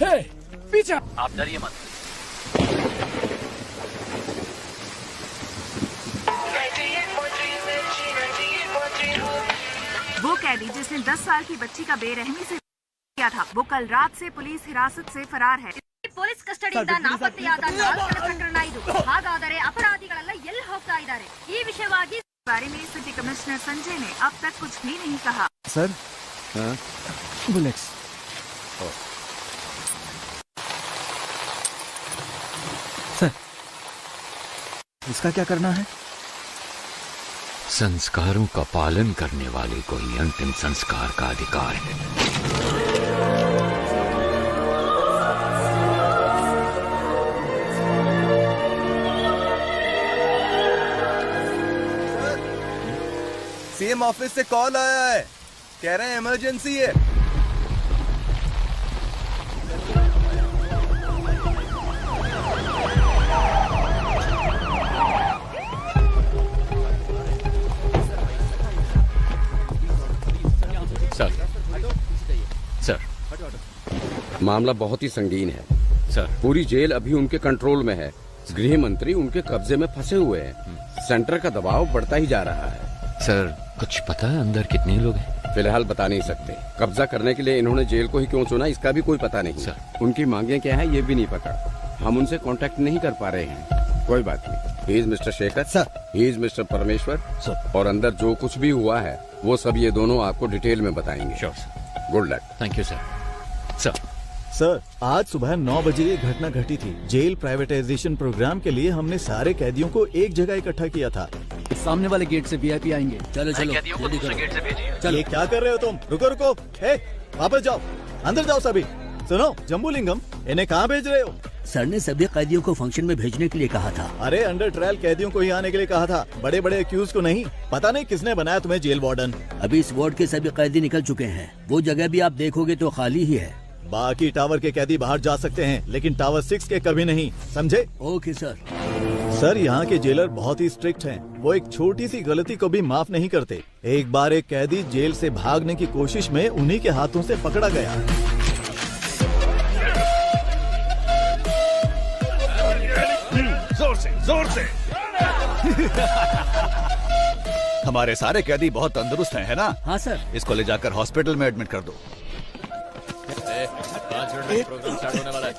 हे, पीछे। आप डरिए मत। वो कैदी जिसने 10 साल की बच्ची का बेरहमी से किया था, वो कल रात से पुलिस हिरासत से फरार है. ಪೊಲೀಸ್ ಕಸ್ಟಡಿಯಿಂದ ನಾಪತ್ತೆಯಾದ 4 ಪ್ರಕರಣಗಳು. ಹಾಗಾದರೆ ಅಪರಾಧಿಗಳೆಲ್ಲ ಎಲ್ಲಿ ಹೋಗ್ತಾ ಇದ್ದಾರೆ? ಈ ವಿಷಯವಾಗಿ बारे में सिटी कमिश्नर संजय ने अब तक कुछ भी नहीं कहा. Sir, bullets. सर, इसका क्या करना है? संस्कारों का पालन करने वाले को ही अंतिम संस्कार का अधिकार है. सीएम ऑफिस से कॉल आया है, कह रहे हैं इमरजेंसी है. सर, मामला बहुत ही संगीन है. सर, पूरी जेल अभी उनके कंट्रोल में है. गृह मंत्री उनके कब्जे में फंसे हुए हैं. सेंटर का दबाव बढ़ता ही जा रहा है. सर, कुछ पता है अंदर कितने लोग हैं? फिलहाल बता नहीं सकते. कब्जा करने के लिए इन्होंने जेल को ही क्यों चुना, इसका भी कोई पता नहीं. सर, उनकी मांगे क्या है ये भी नहीं पता. हम उनसे कांटेक्ट नहीं कर पा रहे हैं. कोई बात नहीं. He is mister Shekhar sir, he is mister परमेश्वर सर, और अंदर जो कुछ भी हुआ है वो सब ये दोनों आपको डिटेल में बताएंगे. Sure sir. Good luck. Thank you sir. Sir, आज सुबह 9 बजे ये घटना घटी थी. जेल प्राइवेटाइजेशन प्रोग्राम के लिए हमने सारे कैदियों को एक जगह इकट्ठा किया था. सामने वाले गेट से वीआईपी आएंगे. चलो चलो, कैदियों को दूसरे गेट से भेजिए. चलो. ये क्या कर रहे हो तुम? रुको रुको. हे, वापस जाओ, अंदर जाओ सभी. सुनो जम्बूलिंगम, इन्हें कहाँ भेज रहे हो? सर ने सभी कैदियों को फंक्शन में भेजने के लिए कहा था. अरे अंडर ट्रायल कैदियों को ही आने के लिए कहा था, बड़े बड़े एक्यूज को नहीं. पता नहीं किसने बनाया तुम्हें जेल वार्डन. अभी इस वार्ड के सभी कैदी निकल चुके हैं. वो जगह भी आप देखोगे तो खाली ही है. बाकी टावर के कैदी बाहर जा सकते हैं, लेकिन टावर 6 के कभी नहीं. समझे? Okay sir. सर, यहाँ के जेलर बहुत ही स्ट्रिक्ट हैं. वो एक छोटी सी गलती को भी माफ नहीं करते. एक बार एक कैदी जेल से भागने की कोशिश में उन्हीं के हाथों से पकड़ा गया. जोर से, जोर से. हमारे सारे कैदी बहुत तंदुरुस्त हैं, है ना? हाँ सर. इसको ले जाकर हॉस्पिटल में एडमिट कर दो. 5 मिनट में प्रोग्राम स्टार्ट होने वाला है.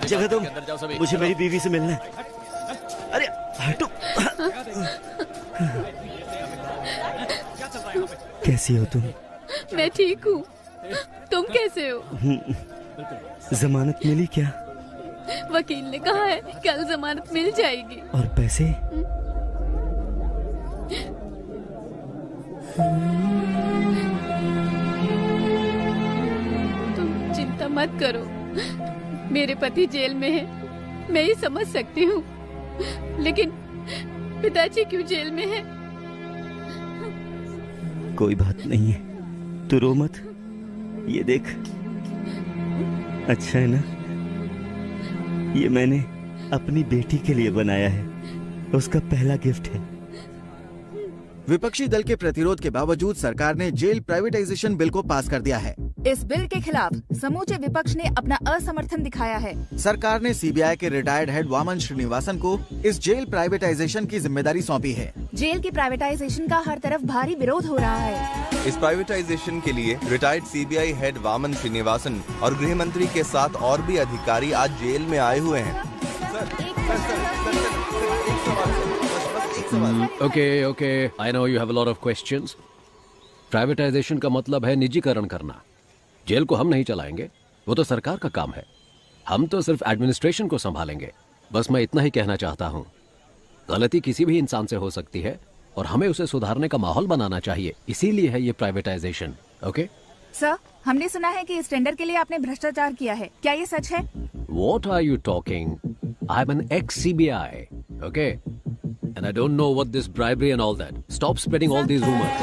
जगह तुम, अंदर जाओ सभी. मुझे मेरी बीवी से मिलना है. अरे हटो. कैसी हो तुम? मैं ठीक हूँ. तुम कैसे हो? जमानत मिली क्या? वकील ने कहा है कल जमानत मिल जाएगी. और पैसे? तुम चिंता मत करो. मेरे पति जेल में है, मैं ही समझ सकती हूँ. लेकिन पिताजी क्यों जेल में है? कोई बात नहीं है, तू रो मत. ये देख, अच्छा है ना? ये मैंने अपनी बेटी के लिए बनाया है. उसका पहला गिफ्ट है. विपक्षी दल के प्रतिरोध के बावजूद सरकार ने जेल प्राइवेटाइजेशन बिल को पास कर दिया है. इस बिल के खिलाफ समूचे विपक्ष ने अपना असमर्थन दिखाया है. सरकार ने सीबीआई के रिटायर्ड हेड वामन श्रीनिवासन को इस जेल प्राइवेटाइजेशन की जिम्मेदारी सौंपी है. जेल की प्राइवेटाइजेशन का हर तरफ भारी विरोध हो रहा है. इस प्राइवेटाइजेशन के लिए retired CBI head Vaman Srinivasan और गृह मंत्री के साथ और भी अधिकारी आज जेल में आए हुए हैं. Okay, I know you have a lot of questions. Privatisation का मतलब है निजीकरण करना. जेल को हम नहीं चलाएंगे, वो तो सरकार का काम है. हम तो सिर्फ एडमिनिस्ट्रेशन को संभालेंगे. बस मैं इतना ही कहना चाहता हूँ. गलती किसी भी इंसान से हो सकती है और हमें उसे सुधारने का माहौल बनाना चाहिए. इसीलिए है ये प्राइवेटाइजेशन. ओके सर, हमने सुना है कि इस टेंडर के लिए आपने भ्रष्टाचार किया है. क्या ये सच है? What are you talking? I'm an ex-CBI, okay? And I don't know what this bribery and all that. Stop spreading all these rumors.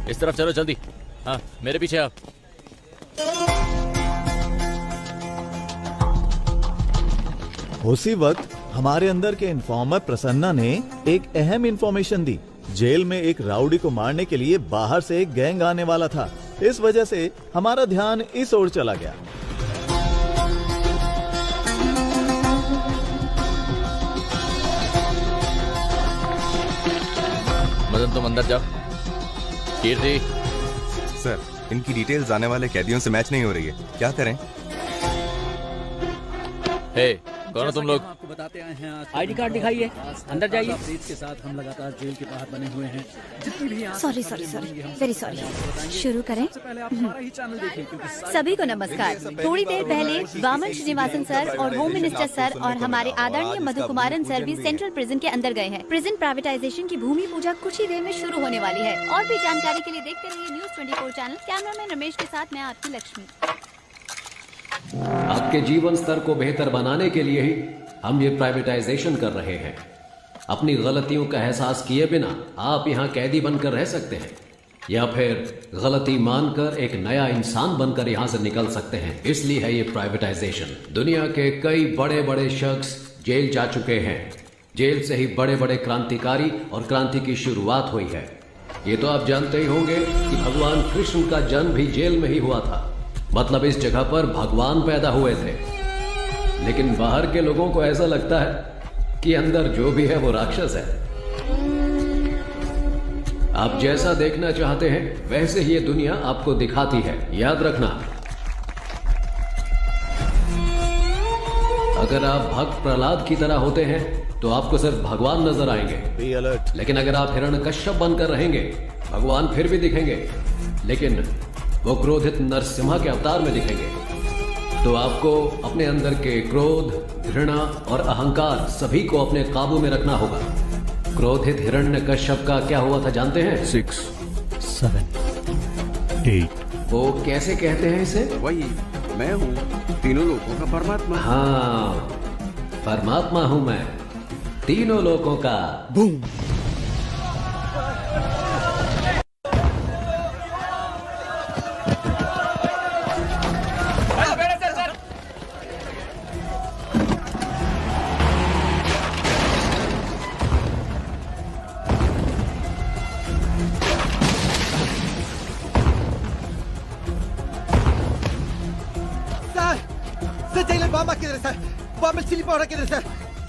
इस तरफ चलो जल्दी. हाँ, मेरे पीछे आप. उसी वक्त हमारे अंदर के इन्फॉर्मर प्रसन्ना ने एक अहम इन्फॉर्मेशन दी। जेल में एक राउडी को मारने के लिए बाहर से एक गैंग आने वाला था। इस वजह से हमारा ध्यान इस ओर चला गया। मदन, तुम अंदर जाओ। कीर्ति। सर, इनकी डिटेल्स आने वाले कैदियों से मैच नहीं हो रही है, क्या करें? हे, कौन हो तुम लोग? आपको बताते आए हैं, आईडी कार्ड दिखाइए, अंदर जाइए। के साथ हम लगातार जेल के बाहर बने हुए हैं। जितनी भी सॉरी वेरी सॉरी। शुरू करें। पहले आप हमारा ही चैनल देखिए, क्योंकि सभी को नमस्कार। थोड़ी देर पहले वामन श्रीनिवासन सर और होम मिनिस्टर सर और हमारे आदरणीय मधु कुमारन सर भी सेंट्रल प्रिजन के अंदर गए हैं। प्रिजन प्राइवेटाइजेशन की भूमि पूजा कुछ ही देर में शुरू होने वाली है। और भी जानकारी के लिए देखते रहिए न्यूज़ 24 चैनल। कैमरामैन रमेश के साथ मैं आपकी लक्ष्मी। आपके जीवन स्तर को बेहतर बनाने के लिए ही हम ये प्राइवेटाइजेशन कर रहे हैं। अपनी गलतियों का एहसास किए बिना आप यहाँ कैदी बनकर रह सकते हैं, या फिर गलती मानकर एक नया इंसान बनकर यहाँ से निकल सकते हैं। इसलिए है ये प्राइवेटाइजेशन। दुनिया के कई बड़े बड़े शख्स जेल जा चुके हैं। जेल से ही बड़े बड़े क्रांतिकारी और क्रांति की शुरुआत हुई है। ये तो आप जानते ही होंगे कि भगवान कृष्ण का जन्म भी जेल में ही हुआ था। मतलब इस जगह पर भगवान पैदा हुए थे। लेकिन बाहर के लोगों को ऐसा लगता है कि अंदर जो भी है वो राक्षस है। आप जैसा देखना चाहते हैं वैसे ही ये दुनिया आपको दिखाती है, याद रखना। अगर आप भक्त प्रहलाद की तरह होते हैं तो आपको सिर्फ भगवान नजर आएंगे। Be alert. लेकिन अगर आप हिरण्यकश्यप बनकर रहेंगे, भगवान फिर भी दिखेंगे, लेकिन वो क्रोधित नरसिम्हा के अवतार में दिखेंगे। तो आपको अपने अंदर के क्रोध, घृणा और अहंकार सभी को अपने काबू में रखना होगा। क्रोधित हिरण्यकश्यप का क्या हुआ था जानते हैं? 6, 7, 8। वो कैसे कहते हैं इसे? वही, मैं हूँ तीनों लोगों का परमात्मा। हाँ, परमात्मा हूँ मैं तीनों लोगों का। Boom.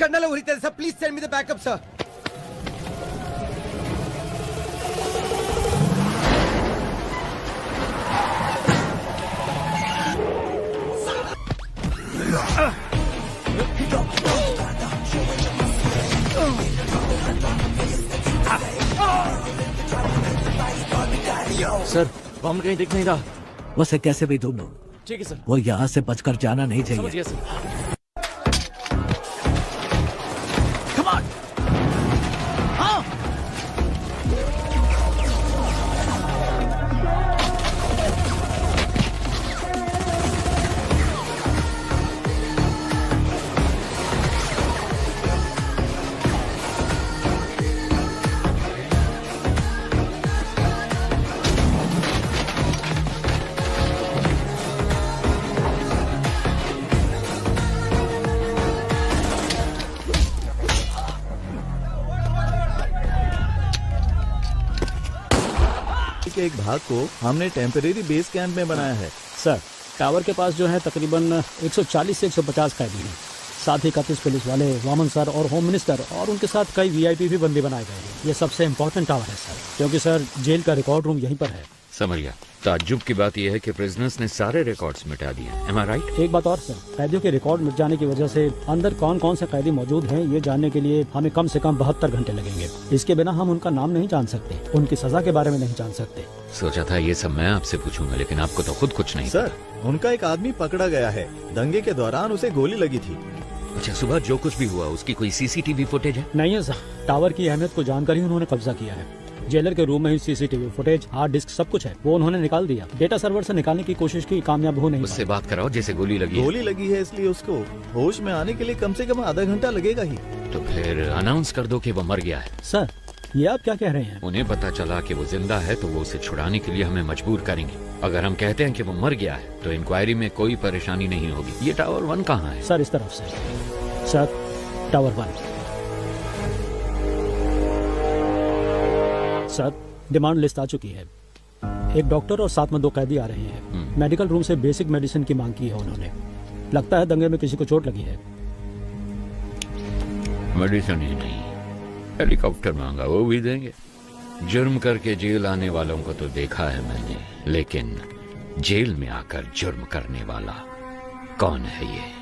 Colonel Uhritan, sir, please send me the backup, sir. Sir, bomb कहीं दिख नहीं रहा। उसे कैसे भी ढूंढो। ठीक है सर। वो यहाँ से बचकर जाना नहीं चाहिए। समझ गया सर। के एक भाग को हमने टेम्परेरी बेस कैंप में बनाया है। सर, टावर के पास जो है तकरीबन 140 से 150 कैदी हैं। साथ ही 31 पुलिस वाले, वामन सर और होम मिनिस्टर और उनके साथ कई वीआईपी भी बंदी बनाए गए हैं। ये सबसे इम्पोर्टेंट टावर है सर, क्योंकि सर जेल का रिकॉर्ड रूम यहीं पर है। समझ गया। ताज्जुब की बात यह है कि प्रिजनर्स ने सारे रिकॉर्ड्स मिटा दिए। Am I right? एक बात और सर, कैदियों के रिकॉर्ड मिट जाने की वजह से अंदर कौन कौन से कैदी मौजूद हैं ये जानने के लिए हमें कम से कम 72 घंटे लगेंगे। इसके बिना हम उनका नाम नहीं जान सकते, उनकी सजा के बारे में नहीं जान सकते। सोचा था ये सब मैं आपसे पूछूंगा, लेकिन आपको तो खुद कुछ नहीं सर, उनका एक आदमी पकड़ा गया है। दंगे के दौरान उसे गोली लगी थी। अच्छा, सुबह जो कुछ भी हुआ उसकी कोई सीसीटीवी फुटेज है? नहीं है सर, टावर की अहमियत को जानकर ही उन्होंने कब्जा किया है। जेलर के रूम में ही सीसीटीवी फुटेज, हार्ड डिस्क सब कुछ है, वो उन्होंने निकाल दिया। डेटा सर्वर से निकालने की कोशिश की, कामयाब हो नहीं। उससे बात कराओ जैसे गोली लगी। गोली लगी है इसलिए उसको होश में आने के लिए कम से कम आधा घंटा लगेगा ही। तो फिर अनाउंस कर दो कि वो मर गया है। सर, ये आप क्या कह रहे हैं? उन्हें पता चला कि वो जिंदा है तो वो उसे छुड़ाने के लिए हमें मजबूर करेंगे। अगर हम कहते हैं कि वो मर गया है तो इंक्वायरी में कोई परेशानी नहीं होगी। ये टावर 1 कहाँ है? सर, इस तरफ से। Sir, tower 1। Sir, demand list आ चुकी है। एक डॉक्टर और साथ में 2 कैदी आ रहे हैं। मेडिकल रूम से बेसिक मेडिसिन की मांग की है उन्होंने। लगता है दंगे में किसी को चोट लगी है। मेडिसिन ही नहीं, हेलीकॉप्टर मांगा, वो भी देंगे। जुर्म करके जेल आने वालों को तो देखा है मैंने, लेकिन जेल में आकर जुर्म करने वाला कौन है ये?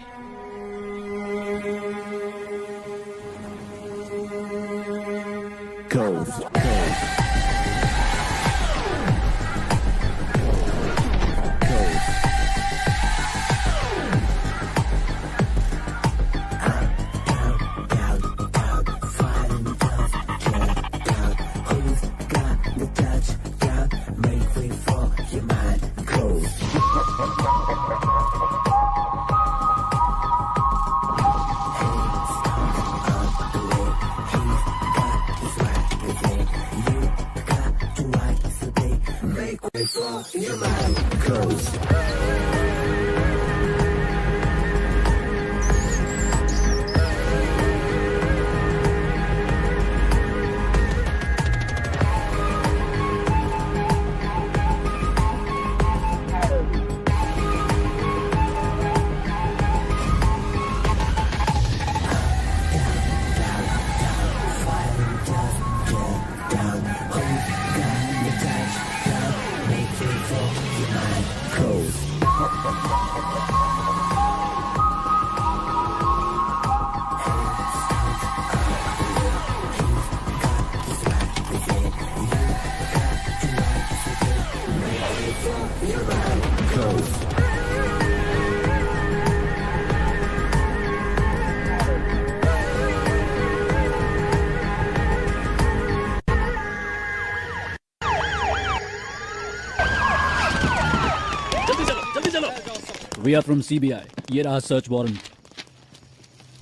We are from CBI. ये रहा सर्च वारंट।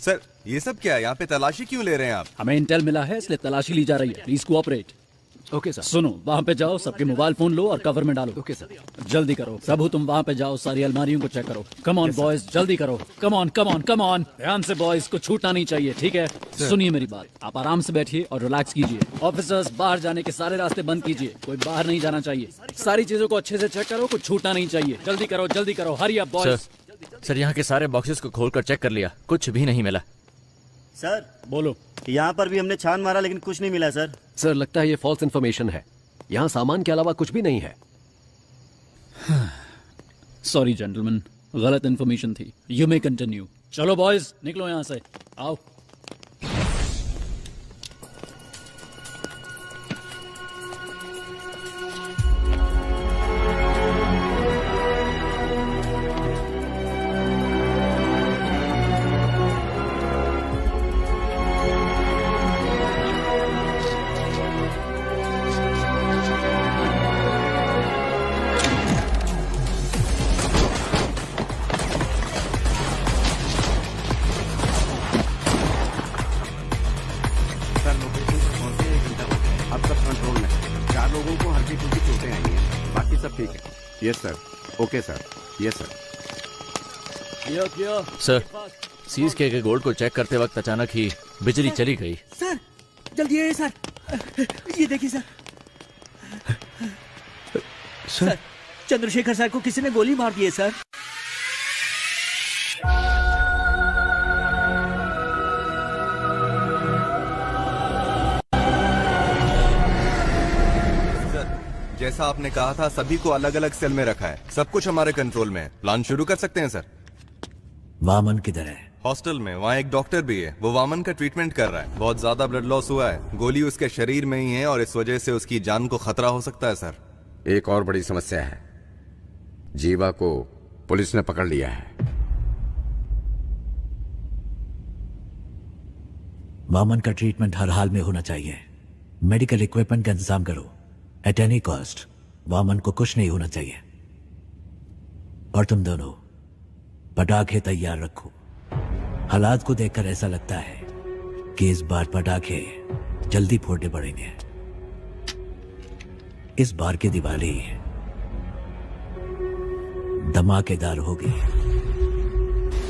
सर, ये सब क्या है? यहाँ पे तलाशी क्यों ले रहे हैं आप? हमें इंटेल मिला है, इसलिए तलाशी ली जा रही है। Please cooperate. Okay sir. सुनो, वहाँ पे जाओ, सबके मोबाइल फोन लो और कवर में डालो। Okay sir. जल्दी करो सबू, तुम वहाँ पे जाओ, सारी अलमारियों को चेक करो। कम ऑन बॉयज, जल्दी करो। Come on come on come on, ध्यान से बॉयज, को छूटना नहीं चाहिए, ठीक है? सुनिए मेरी बात, आप आराम से बैठिए और रिलैक्स कीजिए। ऑफिसर्स, बाहर जाने के सारे रास्ते बंद कीजिए, कोई बाहर नहीं जाना चाहिए। सारी चीजों को अच्छे से चेक करो, कुछ छूटना नहीं चाहिए। जल्दी करो, हरी अप बॉयज। सर, यहाँ के सारे बॉक्सेस को खोलकर चेक कर लिया, कुछ भी नहीं मिला। सर, बोलो। यहाँ पर भी हमने छान मारा लेकिन कुछ नहीं मिला सर। सर, लगता है ये फॉल्स इन्फॉर्मेशन है। यहाँ सामान के अलावा कुछ भी नहीं है। सॉरी जेंटलमैन, गलत इन्फॉर्मेशन थी। You may continue. चलो बॉयज, निकलो यहाँ से, आओ। Yes sir, okay sir, yes sir. Sir, seize के गोल्ड को चेक करते वक्त अचानक ही बिजली चली गई। सर, जल्दी आइए सर, ये देखिए सर। सर, चंद्रशेखर सर को किसी ने गोली मार दी है सर। जैसा आपने कहा था, सभी को अलग अलग सेल में रखा है। सब कुछ हमारे कंट्रोल में है। प्लान शुरू कर सकते हैं सर। वामन किधर है? हॉस्टल में। वहाँ एक डॉक्टर भी है, वो वामन का ट्रीटमेंट कर रहा है। बहुत ज्यादा ब्लड लॉस हुआ है, गोली उसके शरीर में ही है और इस वजह से उसकी जान को खतरा हो सकता है सर। एक और बड़ी समस्या है, जीवा को पुलिस ने पकड़ लिया है। वामन का ट्रीटमेंट हर हाल में होना चाहिए। मेडिकल इक्विपमेंट का इंतजाम करो एट एनी कॉस्ट। वामन को कुछ नहीं होना चाहिए। और तुम दोनों पटाखे तैयार रखो। हालात को देखकर ऐसा लगता है कि इस बार पटाखे जल्दी फोड़ने पड़ेंगे। इस बार की दिवाली धमाकेदार होगी।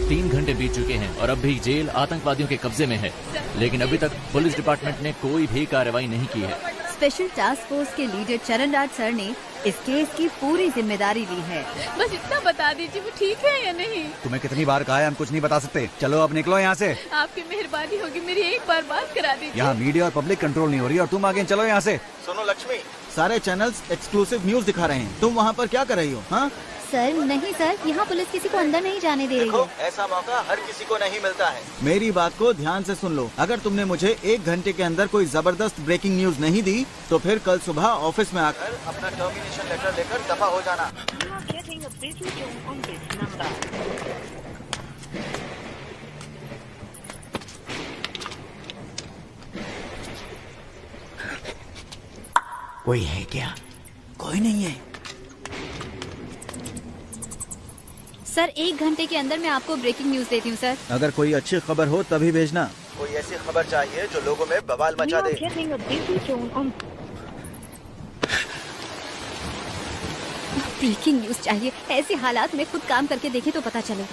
3 घंटे बीत चुके हैं और अब भी जेल आतंकवादियों के कब्जे में है, लेकिन अभी तक पुलिस डिपार्टमेंट ने कोई भी कार्रवाई नहीं की है। स्पेशल टास्क फोर्स के लीडर चरण राज सर ने इस केस की पूरी जिम्मेदारी ली है। बस इतना बता दीजिए वो ठीक है या नहीं। तुम्हें कितनी बार कहा है हम कुछ नहीं बता सकते। चलो अब निकलो यहाँ से। आपकी मेहरबानी होगी, मेरी एक बार बात करा दीजिए। यहाँ मीडिया और पब्लिक कंट्रोल नहीं हो रही और तुम आगे चलो यहाँ से। सुनो लक्ष्मी, सारे चैनल्स एक्सक्लूसिव न्यूज दिखा रहे हैं, तुम वहाँ पर क्या कर रही हो? हाँ सर नहीं सर, यहाँ पुलिस किसी को अंदर नहीं जाने दे रही है। ऐसा मौका हर किसी को नहीं मिलता है। मेरी बात को ध्यान से सुन लो, अगर तुमने मुझे 1 घंटे के अंदर कोई जबरदस्त ब्रेकिंग न्यूज नहीं दी तो फिर कल सुबह ऑफिस में आकर अपना टर्मिनेशन लेटर लेकर दफा हो जाना। कोई है क्या? कोई नहीं है सर। 1 घंटे के अंदर मैं आपको ब्रेकिंग न्यूज देती हूँ सर। अगर कोई अच्छी खबर हो तभी भेजना। कोई ऐसी खबर चाहिए जो लोगों में बवाल मचा दे। ब्रेकिंग न्यूज चाहिए, ऐसे हालात में खुद काम करके देखे तो पता चले।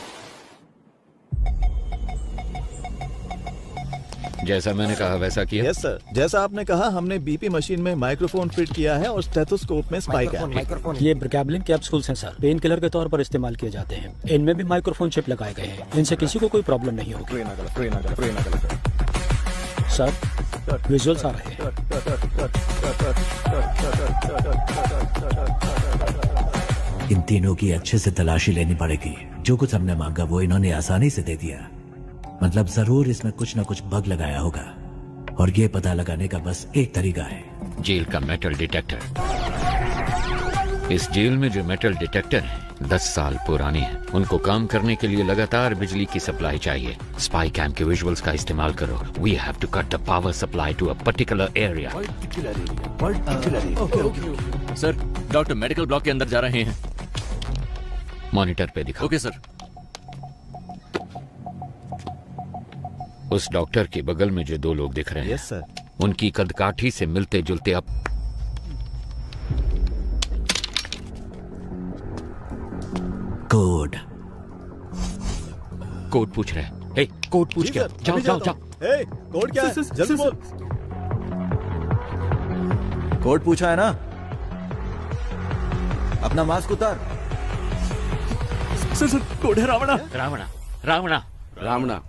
जैसा मैंने कहा वैसा किया। यस सर, जैसा आपने कहा हमने बीपी मशीन में माइक्रोफोन फिट किया है और स्टेथोस्कोप में स्पाइक है। ये ब्रिकैबलिन कैप्सूल्स हैं सर, पेन किलर के तौर पर इस्तेमाल किए जाते हैं। इनमें भी माइक्रोफोन चिप लगाए गए हैं, इनसे किसी को कोई प्रॉब्लम नहीं होगी। सर विजुअल्स आ रहे हैं। इन तीनों की अच्छे से तलाशी लेनी पड़ेगी। जो कुछ हमने मांगा वो इन्होंने आसानी से दे दिया। मतलब जरूर इसमें कुछ न कुछ बग लगाया होगा और ये पता लगाने का बस एक तरीका है, जेल का मेटल डिटेक्टर। इस जेल में जो मेटल डिटेक्टर है 10 साल पुराने हैं। उनको काम करने के लिए लगातार बिजली की सप्लाई चाहिए। स्पाई कैम के विजुअल्स का इस्तेमाल करो। We have to cut the power supply to a particular area. Sir doctor medical block के अंदर जा रहे हैं। मॉनिटर पे दिखाओ। Okay sir. उस डॉक्टर के बगल में जो 2 लोग दिख रहे हैं, यस सर, उनकी कदकाठी से मिलते जुलते अब कोड पूछ रहे हैं। हे, कोड पूछ क्या? जाओ जाओ जाओ। ए, कोड क्या है? जल्दी बोल। कोड पूछा है ना? अपना मास्क उतार। सर कोड है रावणा। रावणा रावणा रावणा।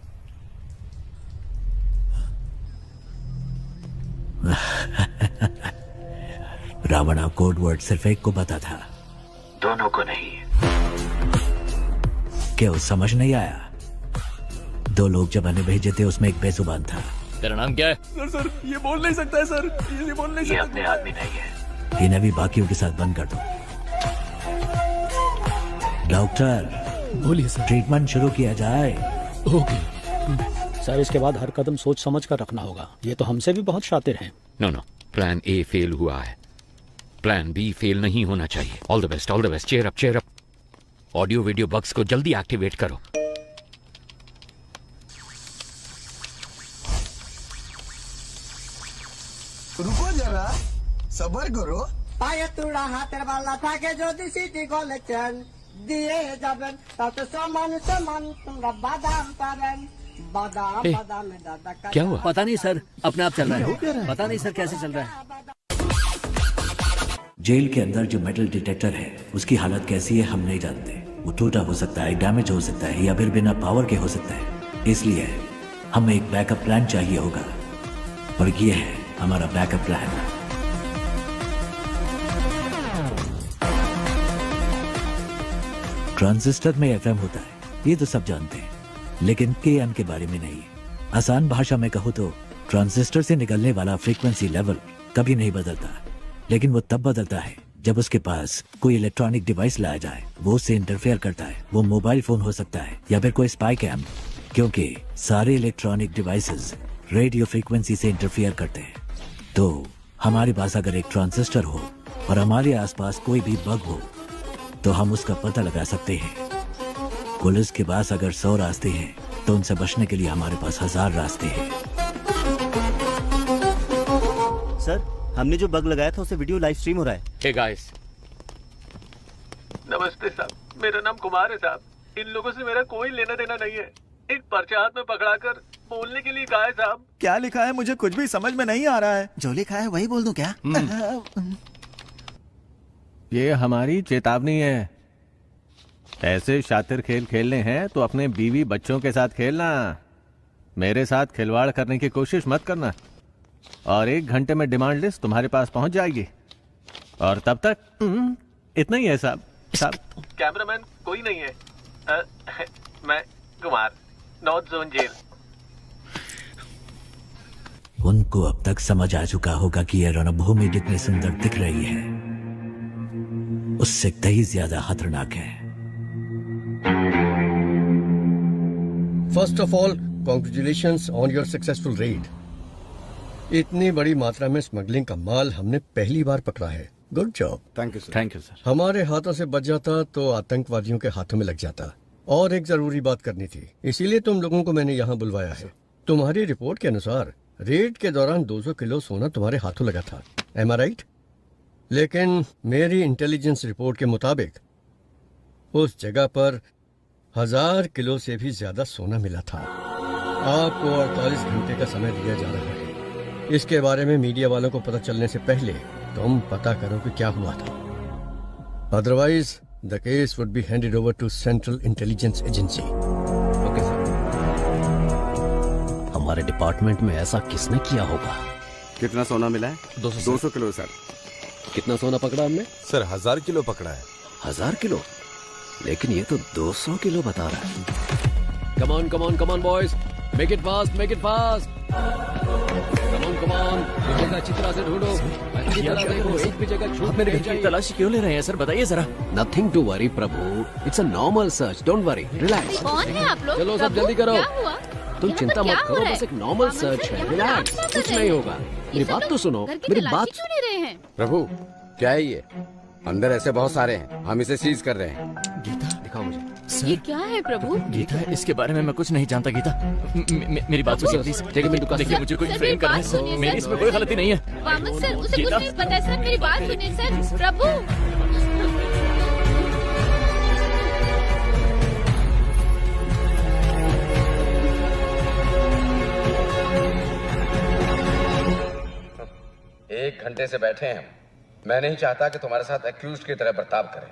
रावणा कोड वर्ड सिर्फ एक को पता था, दोनों को नहीं। क्या समझ नहीं आया? 2 लोग जब मैंने भेजे थे उसमें एक बेजुबान था। तेरा नाम क्या है? सर ये बोल नहीं सकता है सर, ये बोल नहीं सकता। ये अपने आदमी नहीं है। इन्हें भी बाकियों के साथ बंद कर दो। डॉक्टर बोलिए सर। ट्रीटमेंट शुरू किया जाए। ओके सर, इसके बाद हर कदम सोच समझ कर रखना होगा। ये तो हमसे भी बहुत शातिर हैं। नो, प्लान ए फेल हुआ है, प्लान बी फेल नहीं होना चाहिए। All the best, all the best. Cheer up. Audio video bugs को जल्दी एक्टिवेट करो। रुको जरा, सबर करो। पाये तुड़ा हाथेर वाला থাকে যদি সিটি কলেছেন দিয়ে যাবেন তাতে সমান তোমরা বাদাম পাবেন। बादाम बादाम में दादा का क्या हुआ? पता नहीं सर, अपने आप चल रहा है। पता नहीं सर कैसे चल रहा है। जेल के अंदर जो मेटल डिटेक्टर है उसकी हालत कैसी है हम नहीं जानते। वो टूटा हो सकता है, डैमेज हो सकता है या फिर बिना पावर के हो सकता है। इसलिए हमें एक बैकअप प्लान चाहिए होगा और ये है हमारा बैकअप प्लान। ट्रांजिस्टर में एफएम होता है, ये तो सब जानते हैं, लेकिन केएम के बारे में नहीं। आसान भाषा में कहूँ तो ट्रांजिस्टर से निकलने वाला फ्रीक्वेंसी लेवल कभी नहीं बदलता, लेकिन वो तब बदलता है जब उसके पास कोई इलेक्ट्रॉनिक डिवाइस लाया जाए। वो उससे इंटरफेयर करता है। वो मोबाइल फोन हो सकता है या फिर कोई स्पाई कैम, क्योंकि सारे इलेक्ट्रॉनिक डिवाइसेस रेडियो फ्रीक्वेंसी से इंटरफेयर करते हैं। तो हमारे पास अगर एक ट्रांजिस्टर हो और हमारे आसपास कोई भी बग हो तो हम उसका पता लगा सकते हैं। पुलिस के पास अगर 100 रास्ते हैं तो उनसे बचने के लिए हमारे पास 1000 रास्ते हैं। सर हमने जो बग लगाया था उसे वीडियो लाइव स्ट्रीम हो रहा है। हे गाइस, नमस्ते साहब, मेरा नाम कुमार है साहब। इन लोगों से मेरा कोई लेना देना नहीं है। एक पर्चा हाथ में पकड़ाकर बोलने के लिए कहा है साहब। क्या लिखा है मुझे कुछ भी समझ में नहीं आ रहा है। जो लिखा है वही बोल दूं क्या? ये हमारी चेतावनी है। ऐसे शातिर खेल खेलने हैं तो अपने बीवी बच्चों के साथ खेलना, मेरे साथ खिलवाड़ करने की कोशिश मत करना। और 1 घंटे में डिमांड लिस्ट तुम्हारे पास पहुंच जाएगी। और तब तक इतना ही है साहब। कैमरामैन कोई नहीं है। मैं कुमार, नॉर्थ जोन जेल। उनको अब तक समझ आ चुका होगा कि यह रणभूमि जितनी सुंदर दिख रही है उससे कहीं ज्यादा खतरनाक है। First of all congratulations on your successful red. इतनी बड़ी मात्रा में स्मगलिंग का माल हमने पहली बार पकड़ा है। Good job. Thank you sir. Thank you sir. हमारे हाथों से बच जाता तो आतंकवादियों के हाथों में लग जाता। और एक जरूरी बात करनी थी, इसीलिए तुम लोगों को मैंने यहाँ बुलवाया है। तुम्हारी रिपोर्ट के अनुसार रेड के दौरान 200 किलो सोना तुम्हारे हाथों लगा था। एम आई राइट? लेकिन मेरी इंटेलिजेंस रिपोर्ट के मुताबिक उस जगह पर 1000 किलो से भी ज्यादा सोना मिला था। आपको 48 घंटे का समय दिया जा रहा है। इसके बारे में मीडिया वालों को पता चलने से पहले तुम पता करो कि क्या हुआ था। Otherwise the case would be handed over to central intelligence agency. Okay sir. हमारे डिपार्टमेंट में ऐसा किसने किया होगा? कितना सोना मिला है? 200 किलो सर। कितना सोना पकड़ा हमने? सर 1000 किलो पकड़ा है। 1000 किलो? लेकिन ये तो 200 किलो बता रहा है। Come on come on come on boys, make it fast, make it fast. Come on come on, जगह अच्छी तरह से ढूंढो। अच्छी तरह देखो, एक भी जगह छूट मेरे घर की तलाशी क्यों ले रहे हैं सर, बताइए जरा। Nothing to worry Prabhu, it's a normal search, don't worry, relax. कौन है आप लोग? चलो सब जल्दी करो। क्या हुआ? तुम चिंता मत करो, बस एक नॉर्मल सर्च है, रिलैक्स, कुछ नहीं होगा। मेरी बात तो सुनो, मेरी बात। क्यों ले रहे हैं? प्रभु क्या है ये? अंदर ऐसे बहुत सारे हैं, हम इसे सीज कर रहे हैं। गीता दिखाओ मुझे। ये क्या है प्रभु? गीता, इसके बारे में मैं कुछ नहीं जानता गीता। मेरी बात सुनिए प्लीज। देखिए मुझे कोई फ्रेम करना है, मेरी इसमें कोई गलती नहीं है। वामन सर, उसे कुछ नहीं पता सर, मेरी बात सुनिए सर। प्रभु एक घंटे से बैठे हैं हम। मैं नहीं चाहता कि तुम्हारे साथ एक्यूज्ड की तरह बर्ताव करें,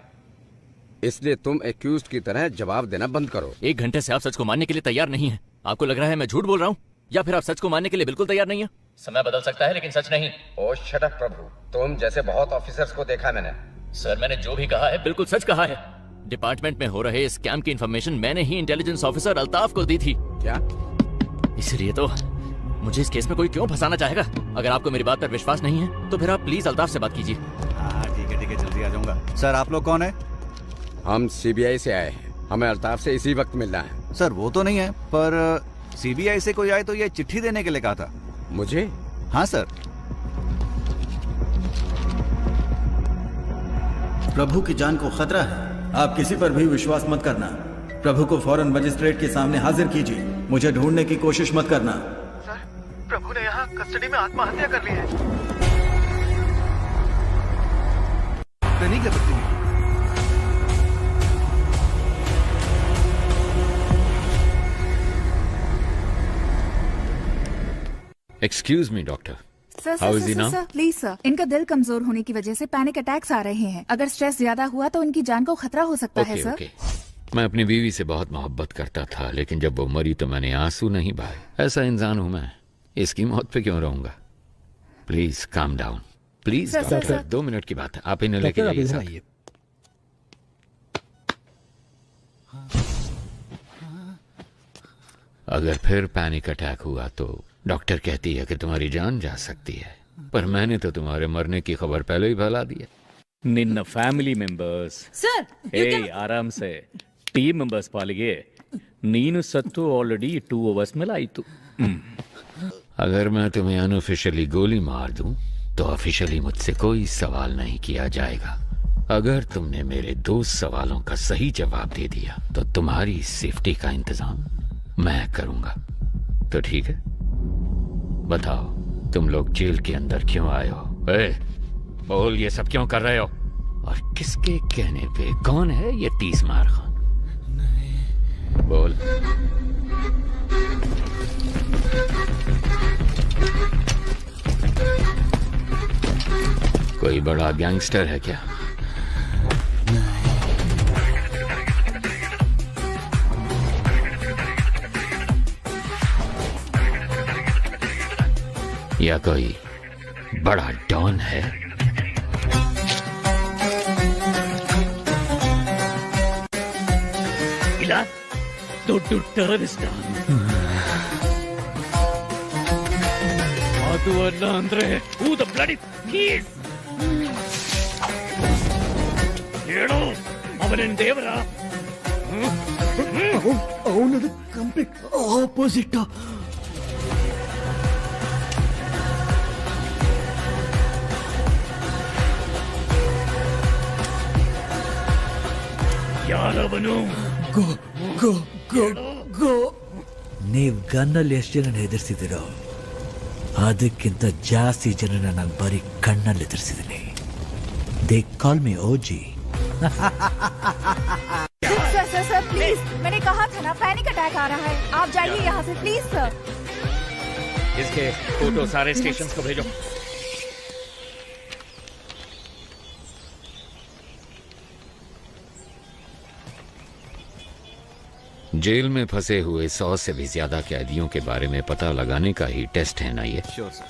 इसलिए तुम एक्यूज्ड की तरह जवाब देना बंद करो। 1 घंटे से आप सच को मानने के लिए तैयार नहीं है। आपको लग रहा है मैं झूठ बोल रहा हूँ, या फिर आप सच को मानने के लिए बिल्कुल तैयार नहीं है? समय बदल सकता है लेकिन सच नहीं। ओ शट अप प्रभु, तुम जैसे बहुत ऑफिसर्स को देखा मैंने। सर मैंने जो भी कहा है बिल्कुल सच कहा है। डिपार्टमेंट में हो रहे स्कैम की इंफॉर्मेशन मैंने ही इंटेलिजेंस ऑफिसर अल्ताफ को दी थी। क्या? इसलिए तो मुझे इस केस में कोई क्यों फंसाना चाहेगा? अगर आपको मेरी बात पर विश्वास नहीं है तो फिर आप प्लीज अल्ताफ से बात कीजिए। ठीक है जल्दी आ जाऊंगा। सर आप लोग कौन है? हम सीबीआई से आए हैं, हमें अल्ताफ से इसी वक्त मिलना है। सर वो तो नहीं है, पर सीबीआई से कोई आए तो ये चिट्ठी देने के लिए कहा था। मुझे? हाँ सर। प्रभु की जान को खतरा है, आप किसी पर भी विश्वास मत करना। प्रभु को फौरन मजिस्ट्रेट के सामने हाजिर कीजिए, मुझे ढूंढने की कोशिश मत करना। सर प्रभु ने यहाँ कस्टडी में आत्महत्या कर ली है। नहीं कर सकती। Excuse me doctor, sir how is he now? Sir please sir, इनका दिल कमजोर होने की वजह से पैनिक अटैक्स आ रहे हैं। अगर स्ट्रेस ज्यादा हुआ तो इनकी जान को खतरा हो सकता है सर। मैं अपनी बीवी से बहुत मोहब्बत करता था, लेकिन जब वो मरी तो मैंने आंसू नहीं बहाए। ऐसा इंसान हूं मैं, इसकी मौत पे क्यों रहूंगा? Please calm down, please doctor. 2 minute की बात है, आप इन्हें लेके जाइए। अगर फिर पैनिक अटैक हुआ तो डॉक्टर कहती है कि तुम्हारी जान जा सकती है, पर मैंने तो तुम्हारे मरने की खबर पहले ही फैला दी है। निन्न फैमिली मेंबर्स सर आराम से टीम मेंबर्स पालिगे नीनु सत्तू ऑलरेडी 2 hours में लाई तू। अगर मैं तुम्हें अनऑफिशियली गोली मार दूं तो ऑफिशियली मुझसे कोई सवाल नहीं किया जाएगा। अगर तुमने मेरे 2 सवालों का सही जवाब दे दिया तो तुम्हारी सेफ्टी का इंतजाम मैं करूंगा। तो ठीक है, बताओ तुम लोग जेल के अंदर क्यों आए हो? बोल, ये सब क्यों कर रहे हो? और किसके कहने पे? कौन है ये 30 मार खान? बोल। कोई बड़ा गैंगस्टर है क्या? या कोई बड़ा डॉन है? इला तो टेररिस्ट ಅದು ಅಲ್ಲ ಅಂದ್ರೆ ಹೂ ದ ಬ್ಲಡಿ ಪೀಸ್ ಹೇಳು, ಅವನೇನ್ ದೇವರ? ಅವನದು ಕಂಪ್ಲೀಟ್ ಆಪೋಸಿಟ್. ಯಾರವನು? ಗೋ ಗೋ ಗೋ ಗೋ. ನೀವು ಗನ್ನಲ್ಲಿ ಎಷ್ಟು ಜನ ಹೆದರ್ಸಿದಿರೋ ಅದಕ್ಕಿಂತ ಜಾಸ್ತಿ ಜನನ ನಾನು ಬರೀ ಕಣ್ಣಲ್ಲಿ ಎದುರಿಸಿದ್ದೀನಿ. They call me OG. Sir sir sir please, मैंने कहा था ना पैनिक अटैक आ रहा है, आप जाइए यहाँ से प्लीज सर. इसके फोटो सारे स्टेशन को भेजो. जेल में फंसे हुए 100 से भी ज्यादा कैदियों के बारे में पता लगाने का ही टेस्ट है ना ये? Sure sir.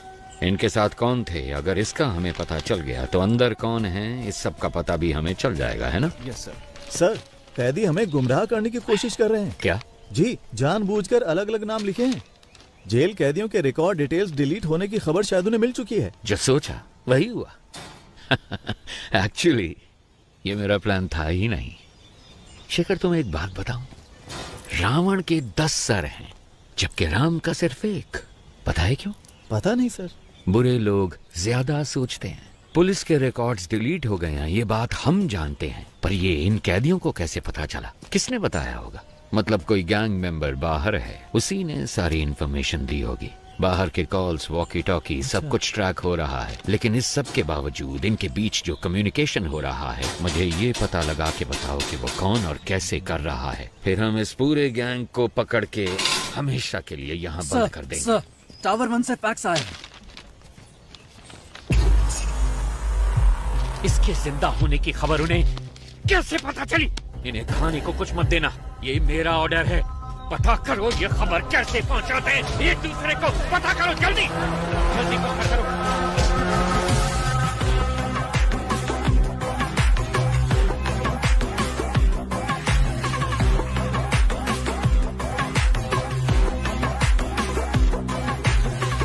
इनके साथ कौन थे, अगर इसका हमें पता चल गया तो अंदर कौन है इस सब का पता भी हमें चल जाएगा, है ना? Yes sir. सर, कैदी हमें गुमराह करने की कोशिश कर रहे हैं. क्या? जी, जानबूझकर अलग अलग नाम लिखे हैं. जेल कैदियों के रिकॉर्ड डिटेल्स डिलीट होने की खबर शायद उन्हें मिल चुकी है. जो सोचा वही हुआ. एक्चुअली ये मेरा प्लान था ही नहीं. शेखर, तुम्हें एक बात बताऊं, रावण के 10 सर हैं जबकि राम का सिर्फ एक. पता है क्यों? पता नहीं सर. बुरे लोग ज्यादा सोचते हैं. पुलिस के रिकॉर्ड्स डिलीट हो गए हैं ये बात हम जानते हैं, पर ये इन कैदियों को कैसे पता चला? किसने बताया होगा? मतलब कोई गैंग मेंबर बाहर है, उसी ने सारी इंफॉर्मेशन दी होगी. बाहर के कॉल्स, वॉकी टॉकी, सब कुछ ट्रैक हो रहा है. लेकिन इस सब के बावजूद इनके बीच जो कम्युनिकेशन हो रहा है, मुझे ये पता लगा के बताओ कि वो कौन और कैसे कर रहा है. फिर हम इस पूरे गैंग को पकड़ के हमेशा के लिए यहाँ बंद कर देंगे. सर, टावर 1 से फैक्स आए हैं. इसके जिंदा होने की खबर उन्हें कैसे पता चली? इन्हें खाने को कुछ मत देना, ये मेरा ऑर्डर है. पता करो ये खबर कैसे पहुंचाते हैं एक दूसरे को. पता करो जल्दी जल्दी पता करो.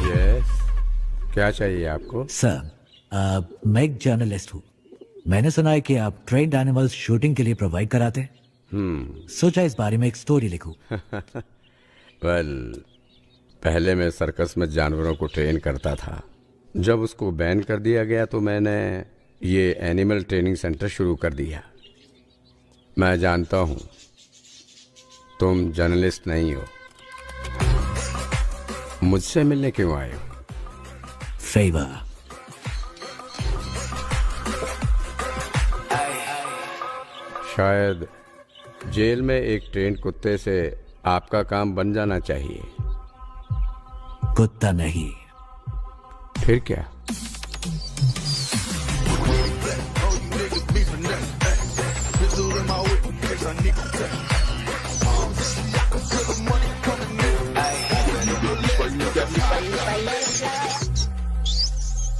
यस, क्या चाहिए आपको? सर, मैं एक जर्नलिस्ट हूँ. मैंने सुना है कि आप ट्रेन्ड एनिमल्स शूटिंग के लिए प्रोवाइड कराते हैं. सोचा इस बारे में एक स्टोरी लिखूं. वेल, पहले मैं सर्कस में जानवरों को ट्रेन करता था. जब उसको बैन कर दिया गया तो मैंने ये एनिमल ट्रेनिंग सेंटर शुरू कर दिया. मैं जानता हूं तुम जर्नलिस्ट नहीं हो. मुझसे मिलने क्यों आए हो? फेवर. शायद जेल में एक ट्रेन कुत्ते से आपका काम बन जाना चाहिए. कुत्ता नहीं. फिर क्या?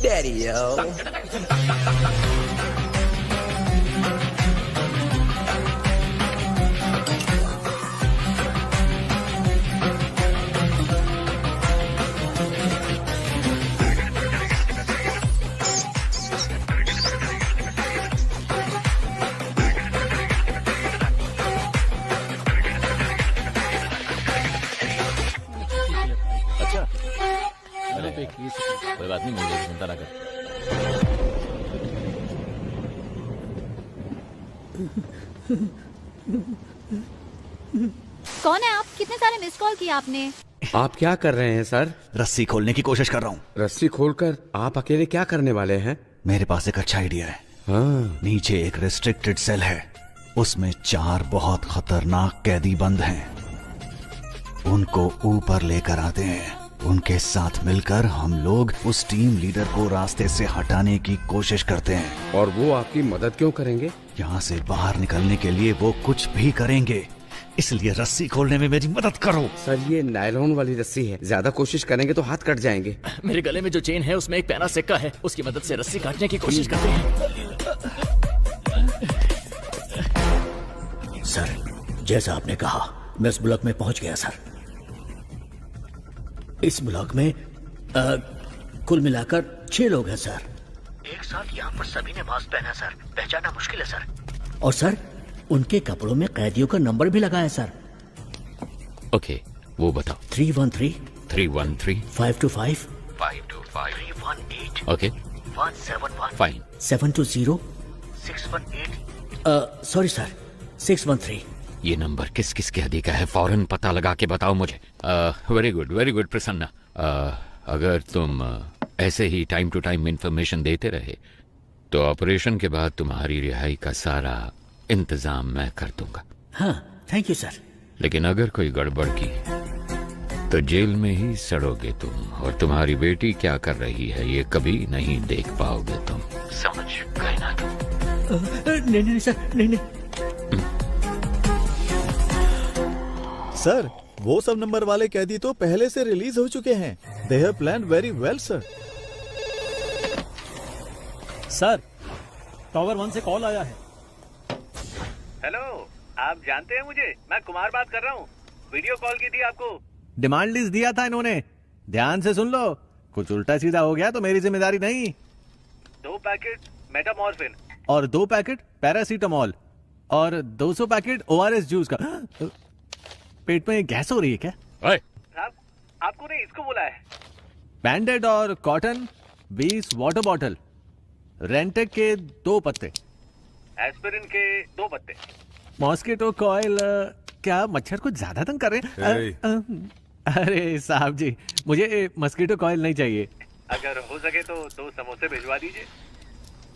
Daddy-o. कोई बात नहीं, मुझे चिंता ना कर. कौन है आप? कितने सारे मिस कॉल किए आपने? आप क्या कर रहे हैं सर? रस्सी खोलने की कोशिश कर रहा हूँ. रस्सी खोलकर आप अकेले क्या करने वाले हैं? मेरे पास एक अच्छा आइडिया है. हाँ. नीचे एक रेस्ट्रिक्टेड सेल है, उसमें 4 बहुत खतरनाक कैदी बंद हैं। उनको ऊपर लेकर आते हैं। उनके साथ मिलकर हम लोग उस टीम लीडर को रास्ते से हटाने की कोशिश करते हैं। और वो आपकी मदद क्यों करेंगे? यहाँ से बाहर निकलने के लिए वो कुछ भी करेंगे, इसलिए रस्सी खोलने में मेरी मदद करो। सर ये नायलॉन वाली रस्सी है, ज्यादा कोशिश करेंगे तो हाथ कट जाएंगे। मेरे गले में जो चेन है उसमें एक पैना सिक्का है, उसकी मदद से रस्सी काटने की कोशिश करते हैं। सर, जैसा आपने कहा मैं इस ब्लॉक में पहुंच गया सर। इस ब्लॉक में कुल मिलाकर 6 लोग हैं सर। एक साथ यहाँ पर सभी ने मास्क पहना सर, पहचानना मुश्किल है सर। और सर उनके कपड़ों में कैदियों का नंबर भी लगा है सर। ओके, वो बताओ। 313 313 525 525 318 ओके 171 फाइन 720 618 सॉरी सर 613। ये नंबर किस किस के हदी का है, फौरन पता लगा के बताओ मुझे। Very good Prasanna. अगर तुम ऐसे ही टाइम टू टाइम इंफॉर्मेशन देते रहे तो ऑपरेशन के बाद तुम्हारी रिहाई का सारा इंतजाम मैं कर दूंगा। हाँ, थैंक यू सर। लेकिन अगर कोई गड़बड़ की तो जेल में ही सड़ोगे तुम, और तुम्हारी बेटी क्या कर रही है ये कभी नहीं देख पाओगे तुम। समझ गए ना तुम? नहीं सर, नहीं। सर, वो सब नंबर वाले कैदी तो पहले से रिलीज हो चुके हैं। They have planned very well sir. Sir, tower 1 से कॉल आया है। हेलो, आप जानते हैं मुझे? मैं कुमार बात कर रहा हूँ। वीडियो कॉल की थी आपको। डिमांड लिस्ट दिया था इन्होंने, ध्यान से सुन लो। कुछ उल्टा सीधा हो गया तो मेरी जिम्मेदारी नहीं। 2 पैकेट मेटामॉर्फिन और 2 पैकेट पैरासीटामोल और 200 पैकेट ORS जूस का। पेट में गैस हो रही है क्या? साहब, आपको नहीं, इसको बोला है। बैंडेड और कॉटन 20 वाटर बॉटल, रेंटेक के 2 पत्ते, एस्पिरिन के 2 पत्ते, मॉस्किटो कॉइल। क्या मच्छर कुछ ज्यादा तंग कर रहे हैं? अरे साहब जी, मुझे मस्कीटो कॉइल नहीं चाहिए। अगर हो सके तो 2 समोसे भिजवा दीजिए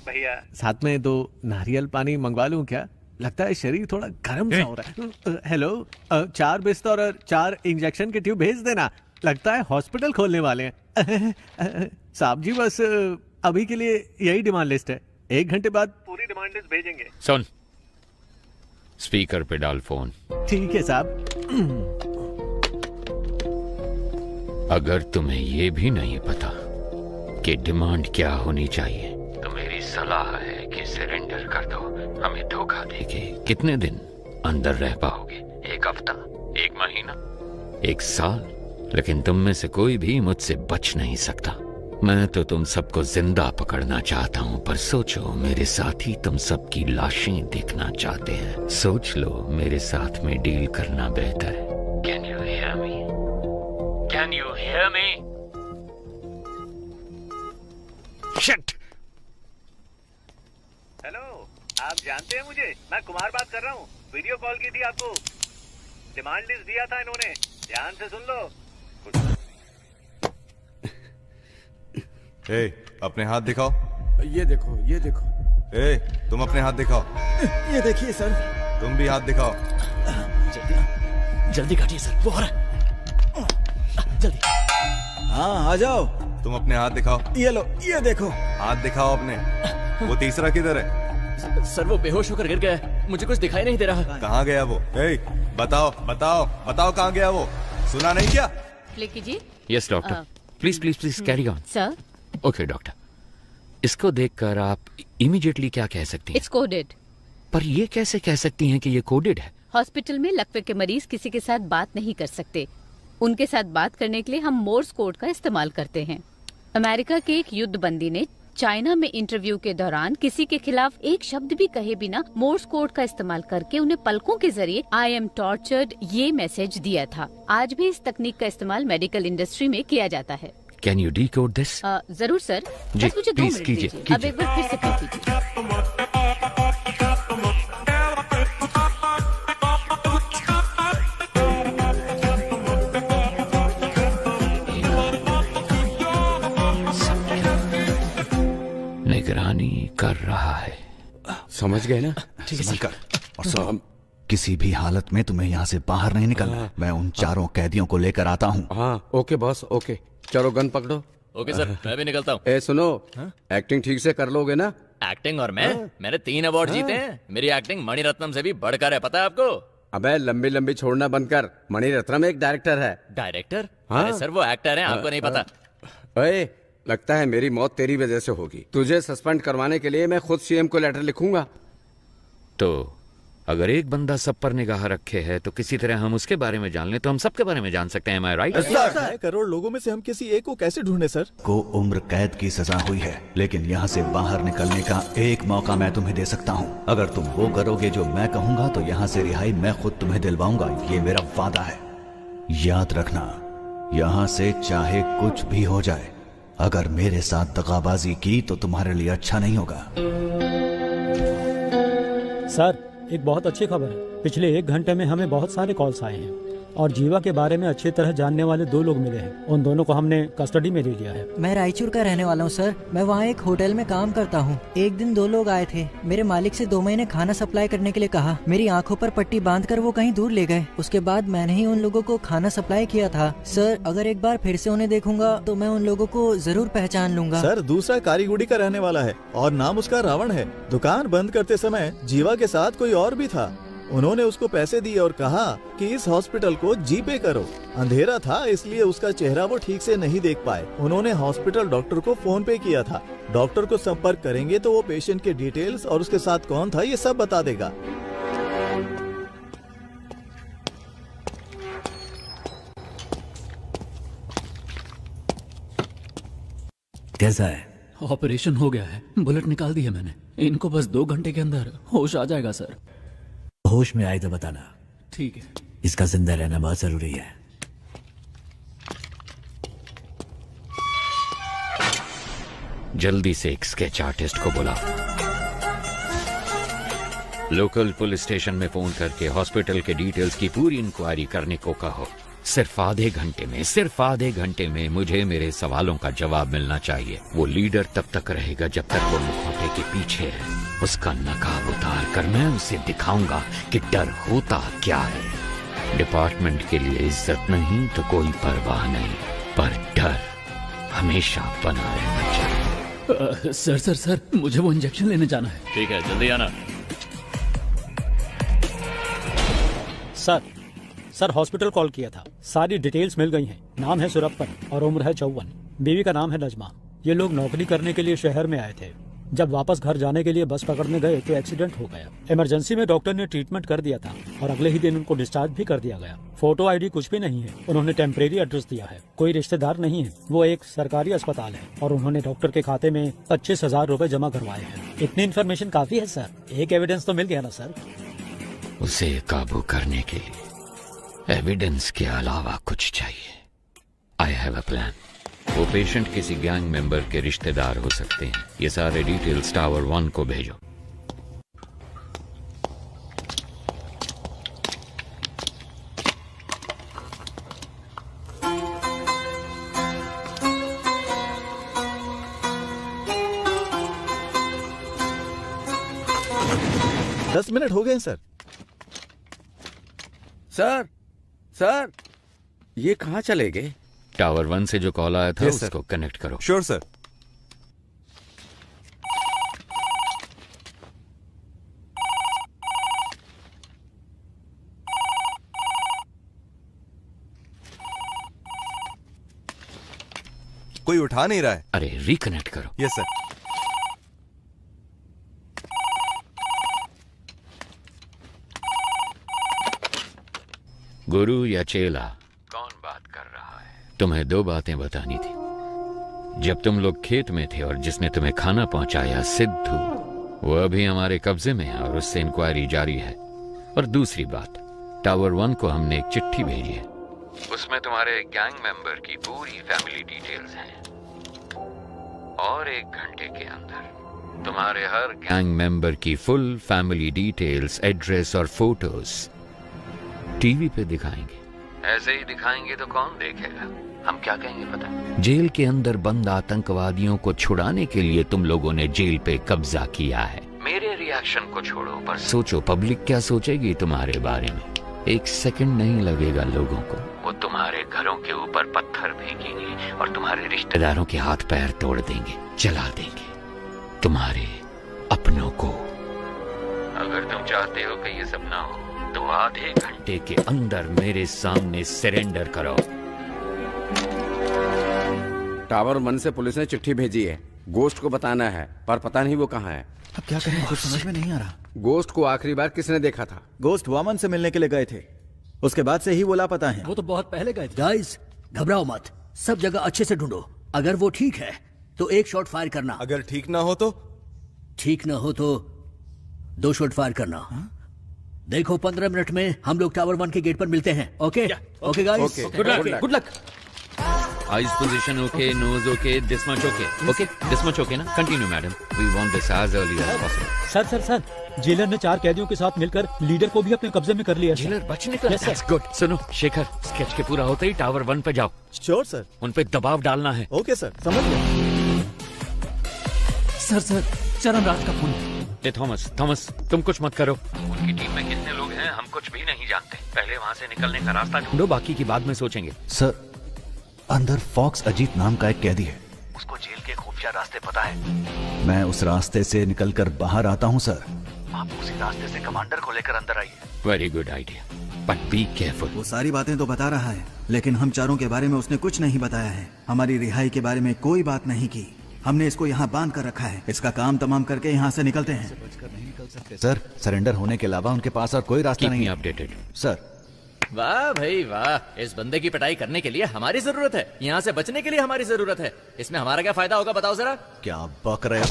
भैया। साथ में 2 नारियल पानी मंगवा लूं क्या? लगता है शरीर थोड़ा गर्म सा हो रहा है। हेलो, 4 बिस्तर और 4 इंजेक्शन के ट्यूब भेज देना। लगता है हॉस्पिटल खोलने वाले हैं। साहब जी, बस अभी के लिए यही डिमांड लिस्ट है। 1 घंटे बाद पूरी डिमांड लिस्ट भेजेंगे। सुन, स्पीकर पे डाल फोन। ठीक है साहब। अगर तुम्हें ये भी नहीं पता कि डिमांड क्या होनी चाहिए तो मेरी सलाह है कि सरेंडर कर दो। हमें धोखा देके कितने दिन अंदर रह पाओगे? 1 हफ्ता, 1 महीना, 1 साल? लेकिन तुम में से कोई भी मुझसे बच नहीं सकता। मैं तो तुम सबको जिंदा पकड़ना चाहता हूँ, पर सोचो मेरे साथ ही तुम सबकी लाशें देखना चाहते हैं। सोच लो, मेरे साथ में डील करना बेहतर है। Can you hear me? Can you hear me? Shit! Hello, आप जानते हैं मुझे? मैं कुमार बात कर रहा हूँ। वीडियो कॉल की थी आपको। डिमांड लिस्ट दिया था इन्होंने, ध्यान से सुन लो। अपने हाथ दिखाओ। ये देखो, ये देखो। तुम अपने हाथ दिखाओ। ये देखिए सर। तुम भी हाथ दिखाओ। जल्दी काटिए सर, वो हो रहा है। जल्दी। हाँ, आ जाओ। तुम अपने हाथ दिखाओ। ये लो, ये देखो। हाथ दिखाओ अपने। वो तीसरा किधर है? सर, वो बेहोश होकर गिर गया है। मुझे कुछ दिखाई नहीं दे रहा। कहाँ गया वो? बताओ बताओ बताओ, कहाँ गया वो? सुना नहीं क्या? प्ले कीजिए। Yes doctor, please please please carry on. Sir. Okay doctor, इसको देखकर आप इमीडिएटली क्या कह सकती हैं? It's coded. पर ये कैसे कह सकती हैं कि ये कोडेड है? हॉस्पिटल में लकवे के मरीज किसी के साथ बात नहीं कर सकते। उनके साथ बात करने के लिए हम मोर्स कोड का इस्तेमाल करते हैं। अमेरिका के एक युद्ध बंदी ने चाइना में इंटरव्यू के दौरान किसी के खिलाफ एक शब्द भी कहे बिना मोर्स कोड का इस्तेमाल करके उन्हें पलकों के जरिए आई एम टॉर्चर्ड ये मैसेज दिया था। आज भी इस तकनीक का इस्तेमाल मेडिकल इंडस्ट्री में किया जाता है। Can you decode this? जरूर सर, जी, बस मुझे 2 मिनट दीजिए। अब एक बार फिर से प्ले कीजिए। निगरानी कर रहा है। समझ गए ना? ठीक है सर। और सुनो, किसी भी हालत में तुम्हें यहाँ से बाहर नहीं निकलना। मैं उन चारों कैदियों को लेकर आता हूँ। हाँ ओके बॉस, ओके। चलो गन पकड़ो। ओके सर, मैं भी निकलता हूँ। ए सुनो, एक्टिंग ठीक से कर लोगे ना? एक्टिंग और मैंने 3 अवार्ड जीते हैं। मेरी एक्टिंग मणिरत्नम से भी बढ़कर है, पता है आपको? अबे लंबी लंबी छोड़ना बंद कर। मणिरत्नम एक डायरेक्टर है। डायरेक्टर? हाँ? अरे सर वो एक्टर हैं, आपको नहीं पता। ओए, लगता है मेरी मौत तेरी वजह से होगी। तुझे सस्पेंड करवाने के लिए मैं खुद सीएम को लेटर लिखूंगा। तो अगर एक बंदा सब पर निगाह रखे है तो किसी तरह हम उसके बारे में जान लें तो हम सबके बारे में जान सकते हैं। राइट? 6 करोड़ लोगों में से हम किसी एक को कैसे ढूंढे सर? को उम्र कैद की सजा हुई है, लेकिन यहाँ से बाहर निकलने का एक मौका मैं तुम्हें दे सकता हूँ। अगर तुम वो करोगे जो मैं कहूँगा तो यहाँ से रिहाई मैं खुद तुम्हें दिलवाऊंगा। ये मेरा वादा है। याद रखना, यहाँ से चाहे कुछ भी हो जाए, अगर मेरे साथ दगाबाजी की तो तुम्हारे लिए अच्छा नहीं होगा। सर, एक बहुत अच्छी खबर है। पिछले 1 घंटे में हमें बहुत सारे कॉल्स आए हैं और जीवा के बारे में अच्छी तरह जानने वाले 2 लोग मिले हैं। उन दोनों को हमने कस्टडी में ले लिया है। मैं रायचूर का रहने वाला हूँ सर। मैं वहाँ एक होटल में काम करता हूँ। एक दिन 2 लोग आए थे। मेरे मालिक से 2 महीने खाना सप्लाई करने के लिए कहा। मेरी आंखों पर पट्टी बांधकर वो कहीं दूर ले गए। उसके बाद मैंने ही उन लोगों को खाना सप्लाई किया था। सर, अगर एक बार फिर से उन्हें देखूंगा तो मैं उन लोगों को जरूर पहचान लूंगा। सर, दूसरा कारीगुड़ी का रहने वाला है और नाम उसका रावण है। दुकान बंद करते समय जीवा के साथ कोई और भी था। उन्होंने उसको पैसे दिए और कहा कि इस हॉस्पिटल को जीपे करो। अंधेरा था इसलिए उसका चेहरा वो ठीक से नहीं देख पाए। उन्होंने हॉस्पिटल डॉक्टर को फोन पे किया था। डॉक्टर को संपर्क करेंगे तो वो पेशेंट के डिटेल्स और उसके साथ कौन था ये सब बता देगा। कैसा है? ऑपरेशन हो गया है, बुलेट निकाल दी है मैंने। इनको बस 2 घंटे के अंदर होश आ जाएगा सर। होश में आए तो बताना। ठीक है। इसका जिंदा रहना बहुत जरूरी है। जल्दी से एक स्केच आर्टिस्ट को बुलाओ। लोकल पुलिस स्टेशन में फोन करके हॉस्पिटल के डिटेल्स की पूरी इंक्वायरी करने को कहो। सिर्फ आधे घंटे में मुझे मेरे सवालों का जवाब मिलना चाहिए। वो लीडर तब तक रहेगा जब तक वो मुखौटे के पीछे है। उसका नकाब उतार कर मैं उसे दिखाऊंगा कि डर होता क्या है। डिपार्टमेंट के लिए इज्जत नहीं तो कोई परवाह नहीं, पर डर हमेशा बना रहना चाहिए। सर, मुझे वो इंजेक्शन लेने जाना है। ठीक है, जल्दी आना। सर, हॉस्पिटल कॉल किया था। सारी डिटेल्स मिल गई हैं। नाम है सुरप्पन और उम्र है 54। बीवी का नाम है नजमा। ये लोग नौकरी करने के लिए शहर में आए थे। जब वापस घर जाने के लिए बस पकड़ने गए तो एक्सीडेंट हो गया। इमरजेंसी में डॉक्टर ने ट्रीटमेंट कर दिया था और अगले ही दिन उनको डिस्चार्ज भी कर दिया गया। फोटो आईडी कुछ भी नहीं है। उन्होंने टेम्परेरी एड्रेस दिया है। कोई रिश्तेदार नहीं है। वो एक सरकारी अस्पताल है और उन्होंने डॉक्टर के खाते में 25,000 रुपए जमा करवाए हैं। इतनी इन्फॉर्मेशन काफी है सर। एक एविडेंस तो मिल गया ना सर। उसे काबू करने के लिए एविडेंस के अलावा कुछ चाहिए। I have a plan. वो पेशेंट किसी गैंग मेंबर के रिश्तेदार हो सकते हैं। ये सारे डिटेल्स टावर 1 को भेजो। दस मिनट हो गए सर। सर, ये कहाँ चले गए? टावर 1 से जो कॉल आया था उसको कनेक्ट करो। Sure sir. कोई उठा नहीं रहा है। अरे रिकनेक्ट करो। Yes sir. गुरु या चेला, कौन बात कर रहा है? तुम्हें 2 बातें बतानी थी। जब तुम लोग खेत में थे और जिसने तुम्हें खाना पहुंचाया सिद्धू, वो अभी हमारे कब्जे में है और उससे इंक्वायरी जारी है। और दूसरी बात, टावर 1 को हमने एक चिट्ठी भेजी है। उसमें तुम्हारे गैंग मेंबर की पूरी फैमिली डिटेल्स हैं और 1 घंटे के अंदर तुम्हारे हर गैंग मेंबर की फुल फैमिली डिटेल्स, एड्रेस और फोटोज टीवी पे दिखाएंगे। ऐसे ही दिखाएंगे तो कौन देखेगा? हम क्या कहेंगे पता? जेल के अंदर बंद आतंकवादियों को छुड़ाने के लिए तुम लोगों ने जेल पे कब्जा किया है। मेरे रिहाई एक्शन को छोड़ो, पर सोचो पब्लिक क्या सोचेगी तुम्हारे बारे में। एक सेकंड नहीं लगेगा लोगों को, वो तुम्हारे घरों के ऊपर पत्थर फेंकेंगे और तुम्हारे रिश्तेदारों के हाथ पैर तोड़ देंगे, जला देंगे तुम्हारे अपनों को। अगर तुम चाहते हो कि ये सब ना हो तो आधे घंटे के अंदर मेरे सामने सरेंडर करो। टावर 1 से पुलिस ने चिट्ठी भेजी है, गोस्ट को बताना है, पर पता नहीं वो कहाँ है। अब क्या करें, कुछ समझ में नहीं आ रहा। गोस्ट को आखिरी बार किसने देखा था? गोस्ट वामन से मिलने के लिए गए थे, उसके बाद से ही वो लापता हैं। वो तो बहुत पहले गए थे। गाइस घबराओ मत, सब जगह अच्छे से ढूंढो। अगर वो ठीक है तो 1 शॉट फायर करना, अगर ठीक ना हो तो? ठीक ना हो तो 2 शॉट फायर करना। देखो 15 मिनट में हम लोग टावर 1 के गेट पर मिलते हैं। Okay okay guys, good luck. Eyes position okay, nose okay, this much okay. Okay this much okay ना? Continue madam, we want this as early as possible. Sir jailer ने 4 कैदियों के साथ मिलकर लीडर को भी अपने कब्जे में कर लिया। जेलर बच निकला। That's good. सुनो शेखर, स्केच के पूरा होते ही टावर 1 पे जाओ। Sure sir. उन पे दबाव डालना है। ओके सर, समझ गया। सर चरण राज का फोन। थॉमस तुम कुछ मत करो। उनकी टीम में कितने लोग हैं हम कुछ भी नहीं जानते। पहले वहाँ से निकलने का रास्ता ढूंढो, बाकी की बाद में सोचेंगे। सर, अंदर फॉक्स अजीत नाम का एक कैदी है, उसको जेल के खुफिया रास्ते पता है। मैं उस रास्ते से निकलकर बाहर आता हूँ सर। आप उसी रास्ते से कमांडर को लेकर अंदर आइए। Very good idea, but be careful. वो सारी बातें तो बता रहा है, लेकिन हम चारों के बारे में उसने कुछ नहीं बताया है। हमारी रिहाई के बारे में कोई बात नहीं की। हमने इसको यहाँ बांध कर रखा है। इसका काम तमाम करके यहाँ से निकलते हैं। सर, सरेंडर होने के अलावा उनके पास और कोई रास्ता नहीं है। Updated sir. वाह भाई वाह, इस बंदे की पिटाई करने के लिए हमारी जरूरत है, यहाँ से बचने के लिए हमारी जरूरत है। इसमें हमारा क्या फायदा होगा बताओ जरा? क्या बक रहे हो?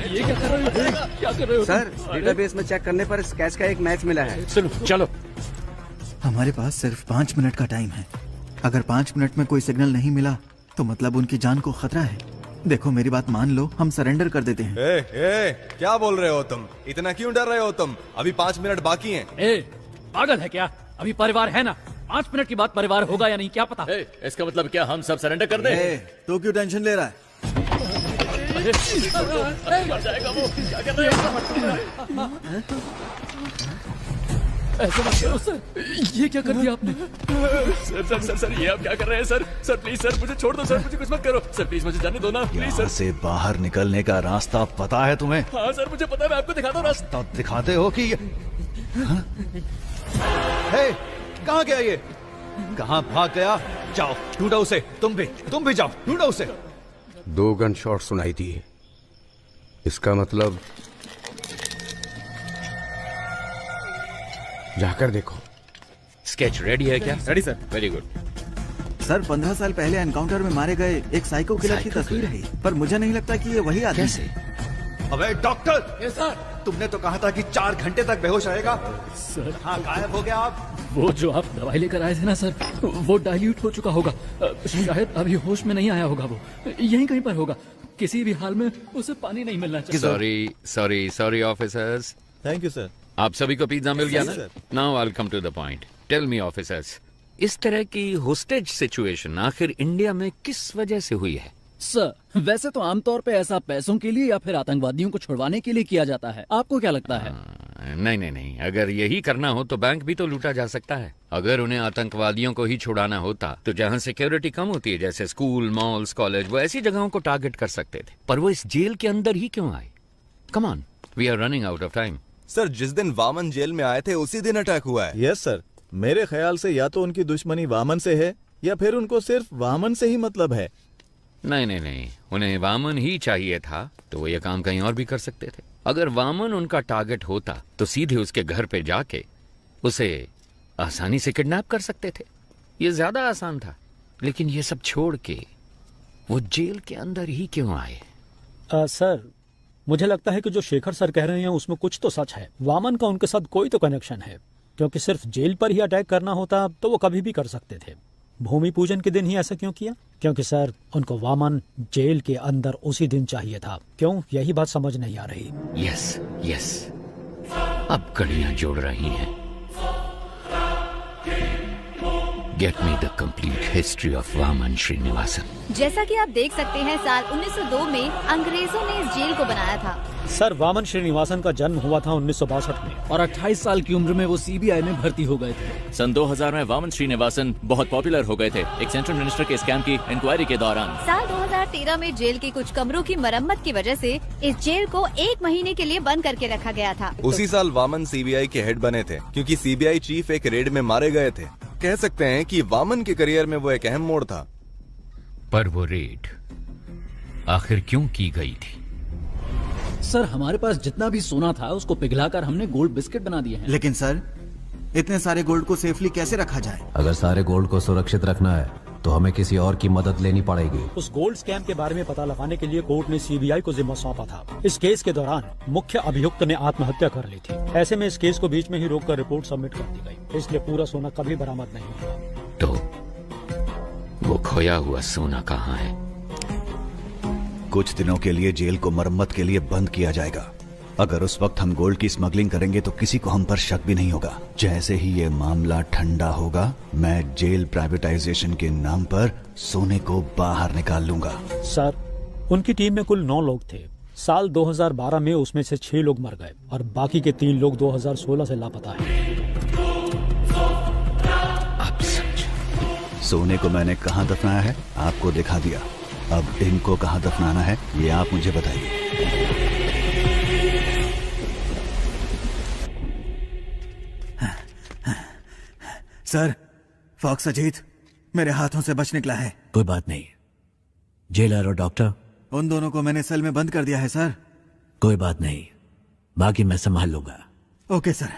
ये क्या कर रहे हो? सर, डेटाबेस में चेक करने पर स्केच का एक मैच मिला है। सुनो चलो। हमारे पास सिर्फ 5 मिनट का टाइम है। अगर 5 मिनट में कोई सिग्नल नहीं मिला तो मतलब उनकी जान को खतरा है। देखो मेरी बात मान लो, हम सरेंडर कर देते हैं। क्या बोल रहे हो तुम? इतना क्यों डर रहे हो तुम? अभी 5 मिनट बाकी हैं। पागल है क्या? अभी परिवार है ना, 5 मिनट की बात परिवार होगा या नहीं क्या पता। इसका मतलब क्या हम सब सरेंडर कर दें? तो क्यों टेंशन ले रहा है? मर जाएगा वो। क्या कर रहे हो? ऐसा मत करो सर, ये क्या कर दिया आपने? सर ये आप क्या कर रहे हैं सर? सर प्लीज सर मुझे छोड़ दो सर, मुझे कुछ मत करो सर, प्लीज मुझे जाने दो ना प्लीज सर। यहाँ से बाहर निकलने का रास्ता पता है तुम्हें? हाँ सर मुझे पता है, मैं आपको दिखाता हूँ रास्ता। तो दिखाते हो कि कहाँ गया ये? कहाँ भाग गया? जाओ ढूंढो उसे। तुम भी जाओ ढूंढो उसे। 2 गन शॉट सुनाई दिए, इसका मतलब जाकर देखो। स्केच रेडी है क्या? Ready sir. Very good. Sir 15 साल पहले एनकाउंटर में मारे गए एक साइको किलर की तस्वीर है, पर मुझे नहीं लगता कि ये वही आदमी है। अबे डॉक्टर, सर तुमने तो कहा था कि 4 घंटे तक बेहोश रहेगा। सर हाँ, गायब हो गया आप। वो जो आप दवाई लेकर आए थे ना सर, वो डाइल्यूट हो चुका होगा, शायद अभी होश में नहीं आया होगा। वो यहीं कहीं पर होगा, किसी भी हाल में उसे पानी नहीं मिलना चाहिए। Sorry officers. Thank you sir. आप सभी को पिज्जा मिल गया ना? Sir. Now I will come to the point. Tell me officers, इस तरह की होस्टेज सिचुएशन आखिर इंडिया में किस वजह से हुई है? सर वैसे तो आमतौर पे ऐसा पैसों के लिए या फिर आतंकवादियों को छुड़वाने के लिए किया जाता है। आपको क्या लगता है? नहीं, अगर यही करना हो तो बैंक भी तो लूटा जा सकता है। अगर उन्हें आतंकवादियों को ही छुड़ाना होता तो जहाँ सिक्योरिटी कम होती है, जैसे स्कूल, मॉल्स, कॉलेज, वो ऐसी जगहों को टारगेट कर सकते थे। पर वो इस जेल के अंदर ही क्यों आए? Come on, we are running out of time. Sir, जिस दिन वामन जेल में आए थे उसी दिन अटैक हुआ है। यस सर, मेरे ख्याल से या तो उनकी दुश्मनी वामन से है या फिर उनको सिर्फ वामन से ही मतलब है। नहीं, उन्हें वामन ही चाहिए था तो वो ये काम कहीं और भी कर सकते थे। अगर वामन उनका टारगेट होता तो सीधे उसके घर पे जाके उसे आसानी से किडनैप कर सकते थे। ये ज्यादा आसान था। लेकिन ये सब छोड़ के वो जेल के अंदर ही क्यों आए? सर मुझे लगता है कि जो शेखर सर कह रहे हैं उसमें कुछ तो सच है। वामन का उनके साथ कोई तो कनेक्शन है, क्योंकि सिर्फ जेल पर ही अटैक करना होता तो वो कभी भी कर सकते थे। भूमि पूजन के दिन ही ऐसा क्यों किया? क्योंकि सर उनको वामन जेल के अंदर उसी दिन चाहिए था। क्यों? यही बात समझ नहीं आ रही। यस, अब कड़ियां जोड़ रही हैं। Get me the complete history of Vaman Srinivasan. जैसा कि आप देख सकते हैं, साल 1902 में अंग्रेजों ने इस जेल को बनाया था। सर, वामन श्रीनिवासन का जन्म हुआ था 1962 में और 28 साल की उम्र में वो सीबीआई में भर्ती हो गए थे। सन 2000 में वामन श्रीनिवासन बहुत पॉपुलर हो गए थे एक सेंट्रल मिनिस्टर के स्कैम की इंक्वायरी के दौरान। साल 2013 में जेल के कुछ कमरों की मरम्मत की वजह से इस जेल को 1 महीने के लिए बंद करके रखा गया था। उसी साल वामन सीबीआई के हेड बने थे क्योंकि सीबीआई चीफ एक रेड में मारे गए थे। कह सकते हैं कि वामन के करियर में वो एक अहम मोड़ था। पर वो रेड आखिर क्यों की गई थी? सर, हमारे पास जितना भी सोना था उसको पिघलाकर हमने गोल्ड बिस्किट बना दिए हैं। लेकिन सर, इतने सारे गोल्ड को सेफली कैसे रखा जाए? अगर सारे गोल्ड को सुरक्षित रखना है तो हमें किसी और की मदद लेनी पड़ेगी। उस गोल्ड स्कैम के बारे में पता लगाने के लिए कोर्ट ने सीबीआई को जिम्मा सौंपा था। इस केस के दौरान मुख्य अभियुक्त ने आत्महत्या कर ली थी। ऐसे में इस केस को बीच में ही रोककर रिपोर्ट सबमिट कर दी गई, इसलिए पूरा सोना कभी बरामद नहीं हुआ। तो वो खोया हुआ सोना कहाँ है? कुछ दिनों के लिए जेल को मरम्मत के लिए बंद किया जाएगा। अगर उस वक्त हम गोल्ड की स्मगलिंग करेंगे तो किसी को हम पर शक भी नहीं होगा। जैसे ही ये मामला ठंडा होगा, मैं जेल प्राइवेटाइजेशन के नाम पर सोने को बाहर निकाल लूंगा। सर, उनकी टीम में कुल 9 लोग थे। साल 2012 में उसमें से 6 लोग मर गए और बाकी के 3 लोग 2016 से लापता हैं। सोने को मैंने कहाँ दफनाया है आपको दिखा दिया। अब इनको कहाँ दफनाना है ये आप मुझे बताइए। सर, फॉक्स अजीत मेरे हाथों से बच निकला है। कोई बात नहीं, जेलर और डॉक्टर उन दोनों को मैंने सेल में बंद कर दिया है सर। कोई बात नहीं, बाकी मैं संभाल लूंगा। Okay sir.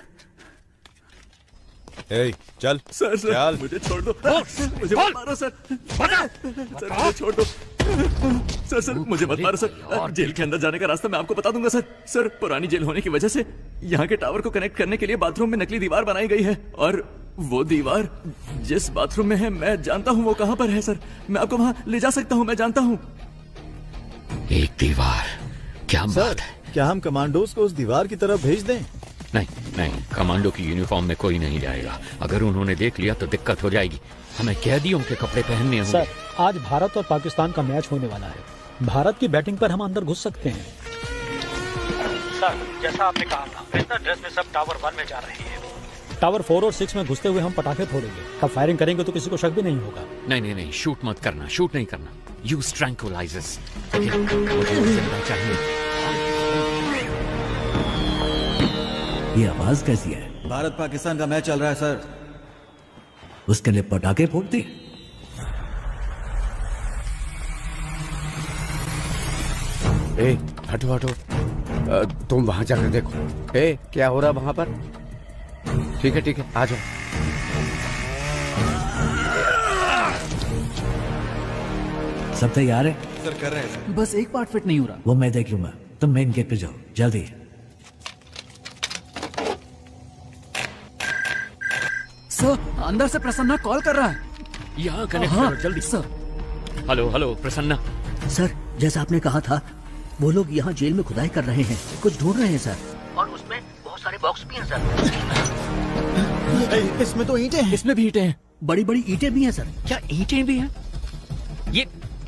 ए, चल सर चल। मुझे छोड़ दो। मुझे मत मारो सर। सर मुझे छोड़ दो। सर मुझे मत मारो सर। जेल के अंदर जाने का रास्ता मैं आपको बता दूंगा सर। सर, पुरानी जेल होने की वजह से यहाँ के टावर को कनेक्ट करने के लिए बाथरूम में नकली दीवार बनाई गई है और वो दीवार जिस बाथरूम में है मैं जानता हूँ वो कहाँ पर है सर। मैं आपको वहाँ ले जा सकता हूँ, मैं जानता हूँ। एक दीवार, क्या बात है? क्या हम कमांडोज को उस दीवार की तरफ भेज दें? नहीं नहीं, कमांडो की यूनिफॉर्म में कोई नहीं जाएगा। अगर उन्होंने देख लिया तो दिक्कत हो जाएगी। हमें कैदियों के कपड़े पहनने होंगे। सर, आज भारत और पाकिस्तान का मैच होने वाला है। भारत की बैटिंग पर हम अंदर घुस सकते हैं। सर, जैसा आपने कहा था, बिजनेस ड्रेस में सब टावर 1 में जा रहे हैं। टावर 4 और 6 में घुसते हुए हम पटाखे फोड़ेंगे। तब फायरिंग करेंगे तो किसी को शक भी नहीं होगा। नहीं नहीं नहीं, शूट मत करना, शूट नहीं करना। Use tranquillisers. मुझे जिंदा चाहिए। ये आवाज कैसी है? भारत पाकिस्तान का मैच चल रहा है सर। उसके लिए पटाखे फोड़ते? ए, हटो हटो। तुम वहां जाकर देखो। ए, क्या हो रहा वहां पर? ठीक है, आ जाओ। सब तैयार है? सर, कर रहे हैं सर। बस एक पार्ट फिट नहीं हो रहा। वो मैं देख लूंगा, तुम मेन गेट पे जाओ जल्दी। सर, अंदर से प्रसन्ना कॉल कर रहा है। यहाँ कनेक्ट करो जल्दी। Sir. Hello hello Prasanna. Sir, जैसा आपने कहा था, वो लोग यहाँ जेल में खुदाई कर रहे हैं, कुछ ढूंढ रहे हैं सर। और उसमें बहुत सारे बॉक्स भी हैं सर। इसमें तो ईंटें हैं। इसमें भी ईंटें हैं। बड़ी बड़ी ईंटें भी हैं सर। क्या ईंटें भी हैं? ये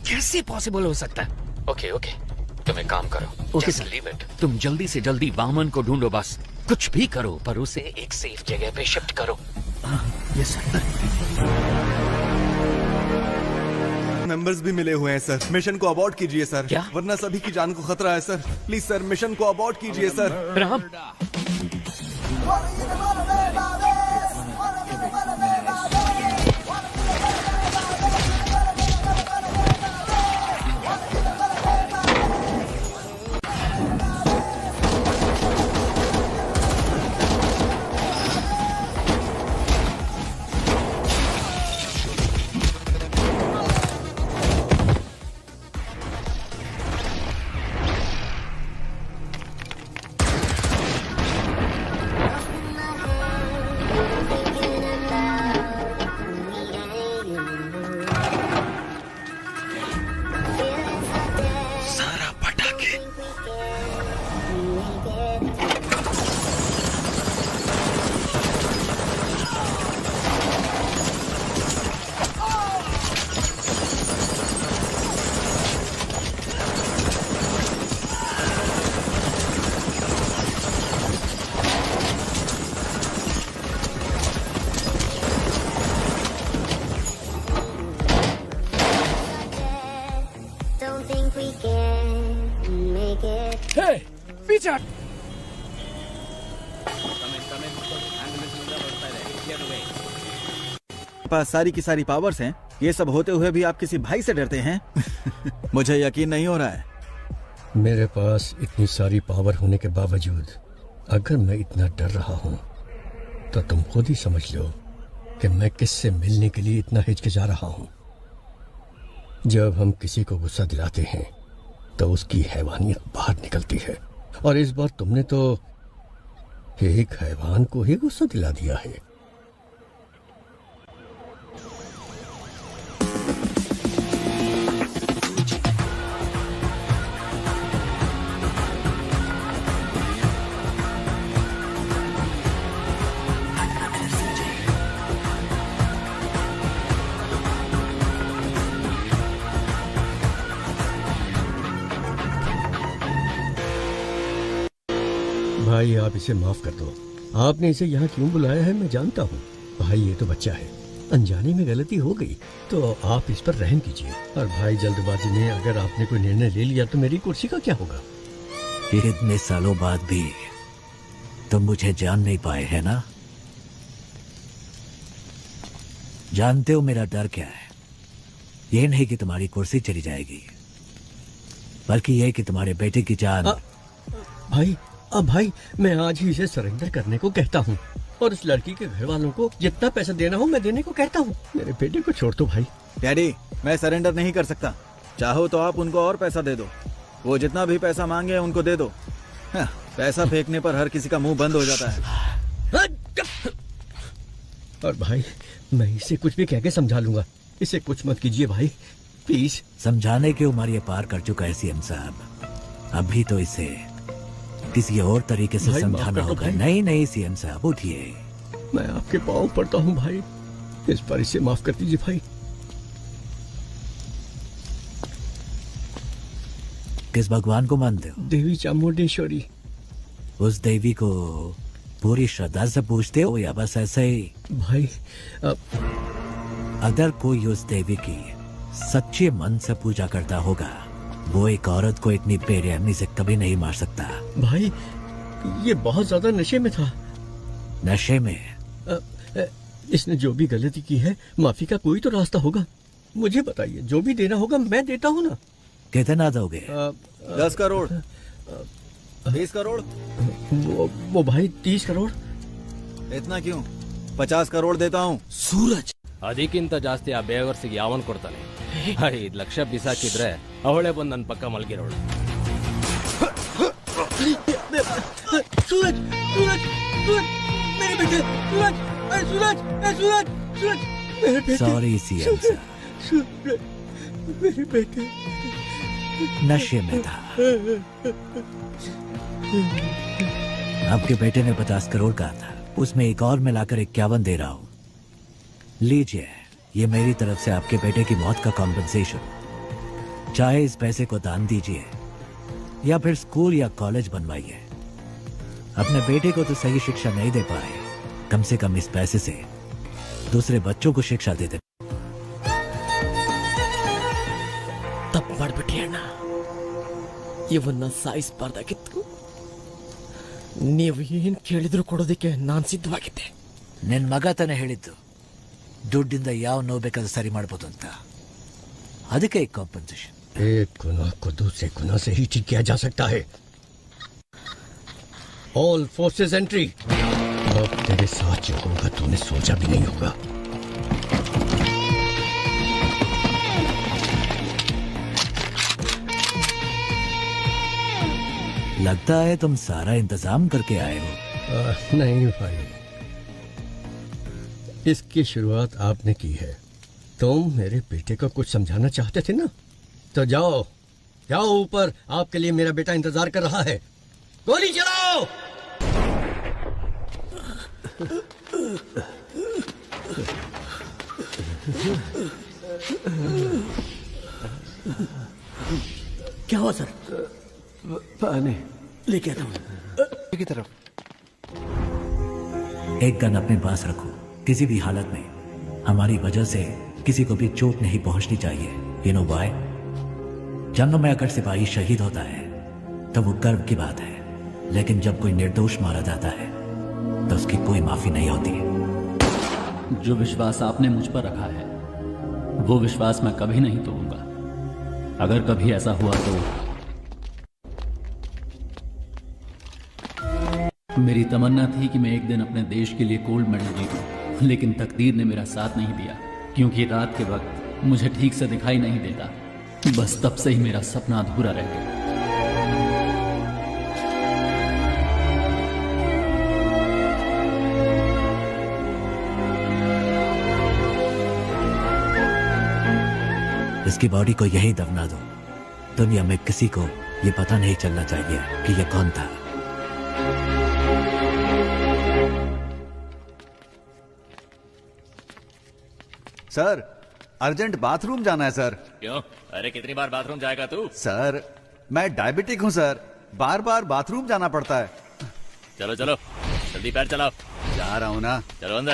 कैसे पॉसिबल हो सकता है? ओके, तुम एक काम करो। Okay sir. Leave it. तुम जल्दी से जल्दी वामन को ढूंढो, बस कुछ भी करो पर उसे एक सेफ जगह पे शिफ्ट करो। Yes sir. मेंबर्स भी मिले हुए हैं सर। मिशन को अबॉर्ट कीजिए सर। क्या? वरना सभी की जान को खतरा है सर। प्लीज सर, मिशन को अबॉर्ट कीजिए सर। राम, हे, पीछे हट। पास सारी की सारी पावर्स हैं, ये सब होते हुए भी आप किसी भाई से डरते हैं? मुझे यकीन नहीं हो रहा है। मेरे पास इतनी सारी पावर होने के बावजूद अगर मैं इतना डर रहा हूं तो तुम खुद ही समझ लो कि मैं किससे मिलने के लिए इतना हिचकिचा रहा हूं। जब हम किसी को गुस्सा दिलाते हैं तो उसकी हैवानियत बाहर निकलती है, और इस बार तुमने तो एक हैवान को ही गुस्सा दिला दिया है। भाई आप इसे माफ कर दो। आपने इसे यहाँ क्यों बुलाया है मैं जानता हूँ। भाई ये तो बच्चा है, अनजाने में गलती हो गई तो आप इस पर रहम कीजिए। और भाई जल्दबाजी में अगर आपने कोई निर्णय ले लिया तो मेरी कुर्सी का क्या होगा? इतने सालों बाद भी तुम मुझे जान नहीं पाए है ना? जानते हो मेरा डर क्या है? ये नहीं कि तुम्हारी कुर्सी चली जाएगी, बल्कि ये कि तुम्हारे बेटे की जान। भाई अब भाई मैं आज ही इसे सरेंडर करने को कहता हूँ, और इस लड़की के घर वालों को जितना पैसा देना हो मैं देने को कहता हूँ। मेरे बेटे को छोड़ दो भाई। डैडी, मैं सरेंडर नहीं कर सकता। चाहो तो आप उनको और पैसा दे दो, वो जितना भी पैसा मांगे उनको दे दो। हाँ, पैसा फेंकने पर हर किसी का मुंह बंद हो जाता है। और भाई मैं इसे कुछ भी कह के समझा लूंगा, इसे कुछ मत कीजिए भाई प्लीज। समझाने की उम्र ये पार कर चुका है सीएम साहब, अभी तो इसे किसी और तरीके से समझाना होगा। नहीं नहीं सीएम साहब उठिए। मैं आपके पाँव पड़ता हूँ भाई, इस बार इसे माफ कर दीजिए भाई। किस भगवान को मानते हो? देवी चामुंडेश्वरी। उस देवी को पूरी श्रद्धा से पूछते हो या बस ऐसे ही? भाई अगर कोई उस देवी की सच्चे मन से पूजा करता होगा, वो एक औरत को इतनी बेरहमी से कभी नहीं मार सकता। भाई ये बहुत ज्यादा नशे में था। नशे में? इसने जो भी गलती की है माफी का कोई तो रास्ता होगा। मुझे बताइए, जो भी देना होगा मैं देता हूँ ना। कितना दोगे? 10 करोड़ 20 करोड़। वो भाई 30 करोड़। इतना क्यों? 50 करोड़ देता हूँ। सूरज ಅದಕ್ಕಿಂತ ಜಾಸ್ತಿ ಆ ಬೇವರ್ಸಿಗೆ ಯಾವನ್ ಕೊಡ್ತಾನೆ? 5 ಲಕ್ಷ ಬಿಸಾಕಿದ್ರೆ ಅವಳೇ ಬಂದು ನನ್ನ ಪಕ್ಕ ಮಲಗಿರೋಳು. सूरज सूरज सूरज मेरे बेटे, सूरज सूरज सूरज सूरज मेरे बेटे। सॉरी सीएम साहब, सूरज मेरे बेटे नशे में था। आपके बेटे ने 50 करोड़ कहा था, उसमें एक और मिलाकर 51 दे रहा हूँ। लीजिए, ये मेरी तरफ से आपके बेटे की मौत का कॉम्पेंसेशन। चाहे इस पैसे को दान दीजिए या फिर स्कूल या कॉलेज बनवाइए। अपने बेटे को तो सही शिक्षा नहीं दे पाए, कम से कम इस पैसे से दूसरे बच्चों को शिक्षा दे दे। ತಪ್ಪು ಮಾಡ್ಬಿಟ್ಟಿ ಅಣ್ಣ, ಇವನ್ನ ಸಾಯಿಸಬಾರ್ದಾಗಿತ್ತು. ನೀವು ಏನ್ ಕೇಳಿದ್ರು ಕೊಡೋದಕ್ಕೆ ನಾನ್ ಸಿದ್ಧವಾಗಿದ್ದೆ. ನಿನ್ ಮಗ ತಾನೇ ಹೇಳಿದ್ದು ದುಡ್ಡಿಂದ ಯಾವ ನೋವು ಬೇಕಾದ್ರೂ ಸರಿ ಮಾಡ್ಬೋದು ಅಂತ, ಅದಕ್ಕೆ ಕಾಂಪನ್ಸೇಷನ್। एक गुनाह को दूसरे गुनाह से ही ठीक किया जा सकता है। All forces entry. अब तेरे साथ जो होगा तूने सोचा भी नहीं होगा। लगता है तुम सारा इंतजाम करके आए हो। नहीं भाई, इसकी शुरुआत आपने की है। तुम मेरे बेटे को कुछ समझाना चाहते थे ना, तो जाओ जाओ ऊपर, आपके लिए मेरा बेटा इंतजार कर रहा है। गोली चलाओ। क्या हुआ सर? पानी लेके आता हूँ की तरफ। एक गन अपने पास रखो, किसी भी हालत में हमारी वजह से किसी को भी चोट नहीं पहुंचनी चाहिए। You know why? जंग में अगर सिपाही शहीद होता है तो वो गर्व की बात है, लेकिन जब कोई निर्दोष मारा जाता है तो उसकी कोई माफी नहीं होती। जो विश्वास आपने मुझ पर रखा है वो विश्वास मैं कभी नहीं तोड़ूंगा। अगर कभी ऐसा हुआ तो मेरी तमन्ना थी कि मैं एक दिन अपने देश के लिए गोल्ड मेडल जीतूं, लेकिन तकदीर ने मेरा साथ नहीं दिया, क्योंकि रात के वक्त मुझे ठीक से दिखाई नहीं देता। बस तब से ही मेरा सपना अधूरा रह गया। इसकी बॉडी को यही दफना दो। दुनिया में किसी को ये पता नहीं चलना चाहिए कि ये कौन था। सर, अर्जेंट बाथरूम जाना है सर। क्यों? अरे कितनी बार बाथरूम जाएगा तू? सर, मैं डायबिटिक हूँ सर, बार बार बाथरूम जाना पड़ता है। चलो चलो जल्दी पैर चलाओ। जा रहा हूँ ना। चलो अंदर।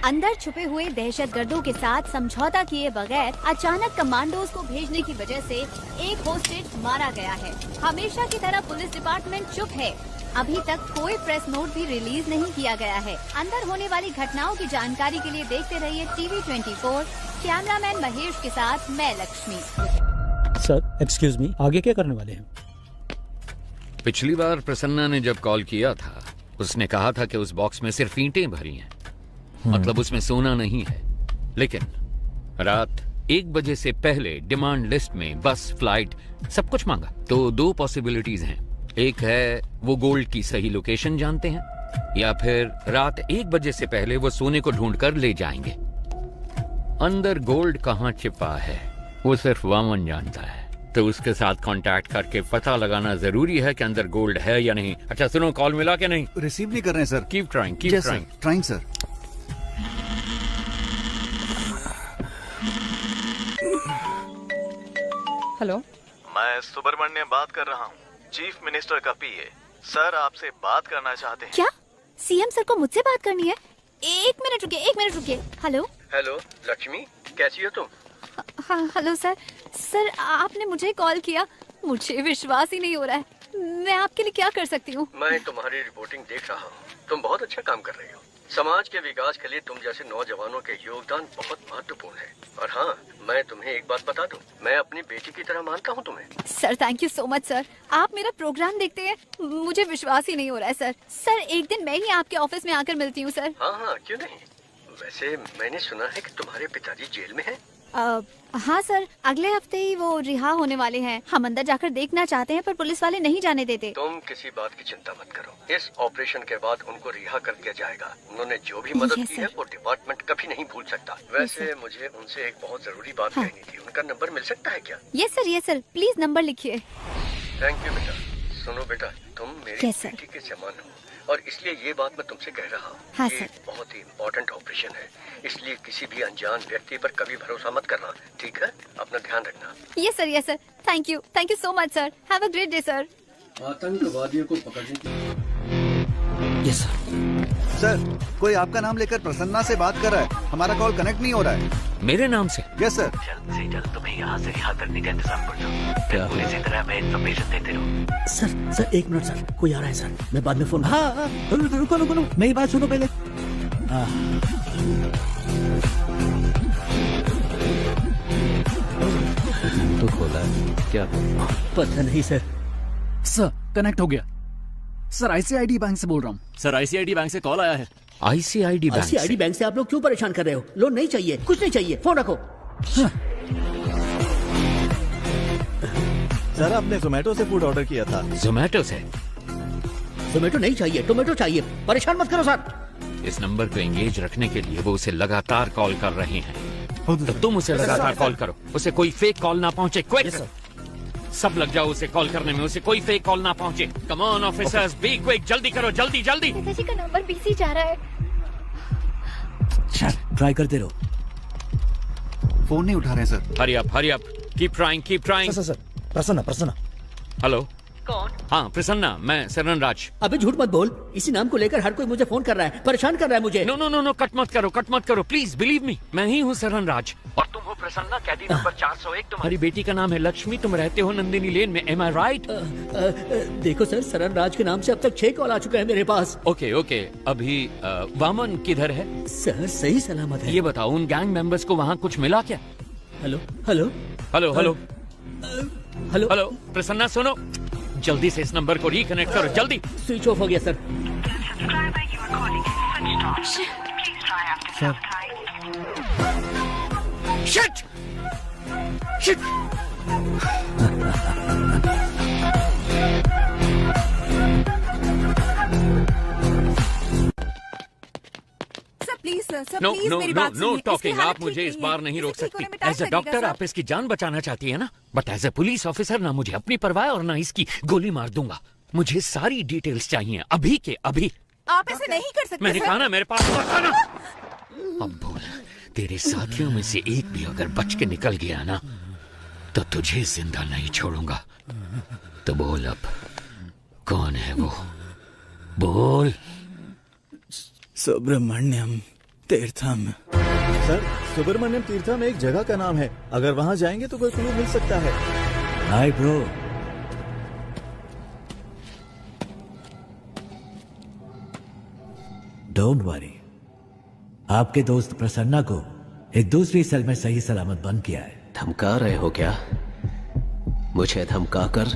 अंदर छुपे हुए दहशतगर्दों के साथ समझौता किए बगैर अचानक कमांडोज को भेजने की वजह से एक होस्टेज मारा गया है। हमेशा की तरह पुलिस डिपार्टमेंट चुप है। अभी तक कोई प्रेस नोट भी रिलीज नहीं किया गया है। अंदर होने वाली घटनाओं की जानकारी के लिए देखते रहिए टीवी 24। कैमरामैन महेश के साथ मैं लक्ष्मी। सर एक्सक्यूज मी, आगे क्या करने वाले हैं? पिछली बार प्रसन्ना ने जब कॉल किया था उसने कहा था कि उस बॉक्स में सिर्फ ईंटें भरी हैं, मतलब उसमें सोना नहीं है। लेकिन रात 1 बजे से पहले डिमांड लिस्ट में बस, फ्लाइट सब कुछ मांगा। तो 2 पॉसिबिलिटीज हैं। एक है वो गोल्ड की सही लोकेशन जानते हैं, या फिर रात 1 बजे से पहले वो सोने को ढूंढ कर ले जाएंगे। अंदर गोल्ड कहाँ छिपा है वो सिर्फ वामन जानता है, तो उसके साथ कांटेक्ट करके पता लगाना जरूरी है कि अंदर गोल्ड है या नहीं। अच्छा सुनो, कॉल मिला क्या? नहीं रिसीव नहीं कर रहे हैं sir. Keep trying, keep trying. Trying sir. Hello, मैं सुब्रमण्यम बात कर रहा हूँ, चीफ मिनिस्टर का पीए। सर आपसे बात करना चाहते हैं। क्या सीएम सर को मुझसे बात करनी है? 1 मिनट रुकिए। हेलो हेलो लक्ष्मी, कैसी हो तुम? हाँ हेलो सर। सर आपने मुझे कॉल किया, मुझे विश्वास ही नहीं हो रहा है। मैं आपके लिए क्या कर सकती हूँ? मैं तुम्हारी रिपोर्टिंग देख रहा हूँ, तुम बहुत अच्छा काम कर रही हो। समाज के विकास के लिए तुम जैसे नौजवानों के योगदान बहुत महत्वपूर्ण है। और हाँ, मैं तुम्हें एक बात बता दूं, मैं अपनी बेटी की तरह मानता हूँ तुम्हें। Sir thank you so much sir. आप मेरा प्रोग्राम देखते हैं, मुझे विश्वास ही नहीं हो रहा है सर। सर एक दिन मैं ही आपके ऑफिस में आकर मिलती हूँ सर। हाँ क्यों नहीं। वैसे मैंने सुना है कि तुम्हारे पिताजी जेल में हैं। हाँ सर, अगले हफ्ते ही वो रिहा होने वाले हैं। हम अंदर जाकर देखना चाहते हैं पर पुलिस वाले नहीं जाने देते। तुम किसी बात की चिंता मत करो, इस ऑपरेशन के बाद उनको रिहा कर दिया जाएगा। उन्होंने जो भी मदद की है वो डिपार्टमेंट कभी नहीं भूल सकता। वैसे मुझे उनसे एक बहुत जरूरी बात कहनी थी, उनका नंबर मिल सकता है क्या? यस सर, प्लीज नंबर लिखिए। थैंक यू बेटा। सुनो बेटा, तुम मेरी बेटी के समान हो और इसलिए ये बात मैं तुमसे कह रहा हूँ। हाँ ये बहुत ही इम्पोर्टेंट ऑपरेशन है, इसलिए किसी भी अनजान व्यक्ति पर कभी भरोसा मत करना, ठीक है? अपना ध्यान रखना। Yes sir. Thank you so much sir. Have a great day sir. आतंकवादियों को पकड़ने की। यस सर, कोई आपका नाम लेकर प्रसन्ना से बात कर रहा है, हमारा कॉल कनेक्ट नहीं हो रहा है। मेरे नाम से? Yes sir. जल्द से जल्द तुम्हें यहाँ से रिहा करने का इंतजाम कर दो। क्या पुलिस की तरह मैं इन्फॉर्मेशन देते रहो। सर 1 मिनट सर, कोई आ रहा है सर, मैं बाद में फोन। हाँ रुको, मेरी बात सुनो पहले। तो खोला है क्या? पता नहीं सर। सर कनेक्ट हो गया। सर आईसीआईडी बैंक से बोल रहा हूँ। सर आईसीआईडी बैंक से कॉल आया है। आईसीआईडी बैंक से आप लोग क्यों परेशान कर रहे हो? लोन नहीं चाहिए, कुछ नहीं चाहिए, फोन रखो। सर आपने जोमेटो से फूड ऑर्डर किया था। जोमेटो से? जोमेटो नहीं चाहिए, टोमेटो चाहिए। परेशान मत करो सर। इस नंबर को एंगेज रखने के लिए वो उसे लगातार कॉल कर रहे हैं, तो तुम उसे लगातार कॉल करो, उसे कोई फेक कॉल ना पहुंचे। क्विक सब लग जाओ उसे कॉल करने में, उसे कोई फेक कॉल ना पहुंचे। Come on officers, be quick, जल्दी करो, जल्दी। पिताजी का नंबर बिजी जा रहा है। ट्राई करते रहो। फोन नहीं उठा रहे sir. Hurry up, keep trying. Sir Prasanna Prasanna. Hello कौन? हाँ प्रसन्ना, मैं सरन राज। अबे झूठ मत बोल, इसी नाम को लेकर हर कोई मुझे फोन कर रहा है, परेशान कर रहा है मुझे। No no no no, cut मत करो प्लीज बिलीव मी, मैं ही हूँ सरन राज। और तुम हो प्रसन्ना, कैदी नंबर 401। तुम्हारी बेटी का नाम है लक्ष्मी, तुम रहते हो नंदिनी लेन में, एम आई राइट? देखो सर, सरन राज के नाम से अब तक 6 कॉल आ चुके हैं मेरे पास। ओके ओके, अभी वामन किधर है? सर सही सलामत है। ये बताओ, उन गैंग मेंबर्स को वहाँ कुछ मिला क्या? Hello hello hello hello hello hello, Prasanna सुनो, जल्दी से इस नंबर को रिकनेक्ट करो, जल्दी। स्विच ऑफ हो गया sir. Shit shit. Please sir, no please no मेरी नो बात नो सुनिए। टॉकिंग, इसकी आप हालत मुझे ठीक इस नहीं बार है। नहीं रोक इसे ठीक सकती। होने में टाइम एज ए लगेगा, डॉक्टर आप सर। इसकी जान बचाना चाहती है ना, but as a police officer ना मुझे अपनी परवाह और ना इसकी गोली मार दूंगा। मुझे सारी डिटेल्स चाहिए अभी के अभी। आप ऐसे नहीं कर सकते। मैंने सर। कहा ना, मेरे पास मत आना। अब बोल, तेरे साथियों में से एक भी अगर बच के निकल गया ना, तो तुझे जिंदा नहीं छोड़ूंगा। तो बोल अब, कौन है वो? बोल। सुब्रमण्यम तीर्थम। सर, सुब्रमण्यम तीर्थम एक जगह का नाम है, अगर वहाँ जाएंगे तो कोई क्लू मिल सकता है। Hi bro. डोंट वरी, आपके दोस्त प्रसन्ना को एक दूसरी सेल में सही सलामत बंद किया है। धमका रहे हो क्या? मुझे धमकाकर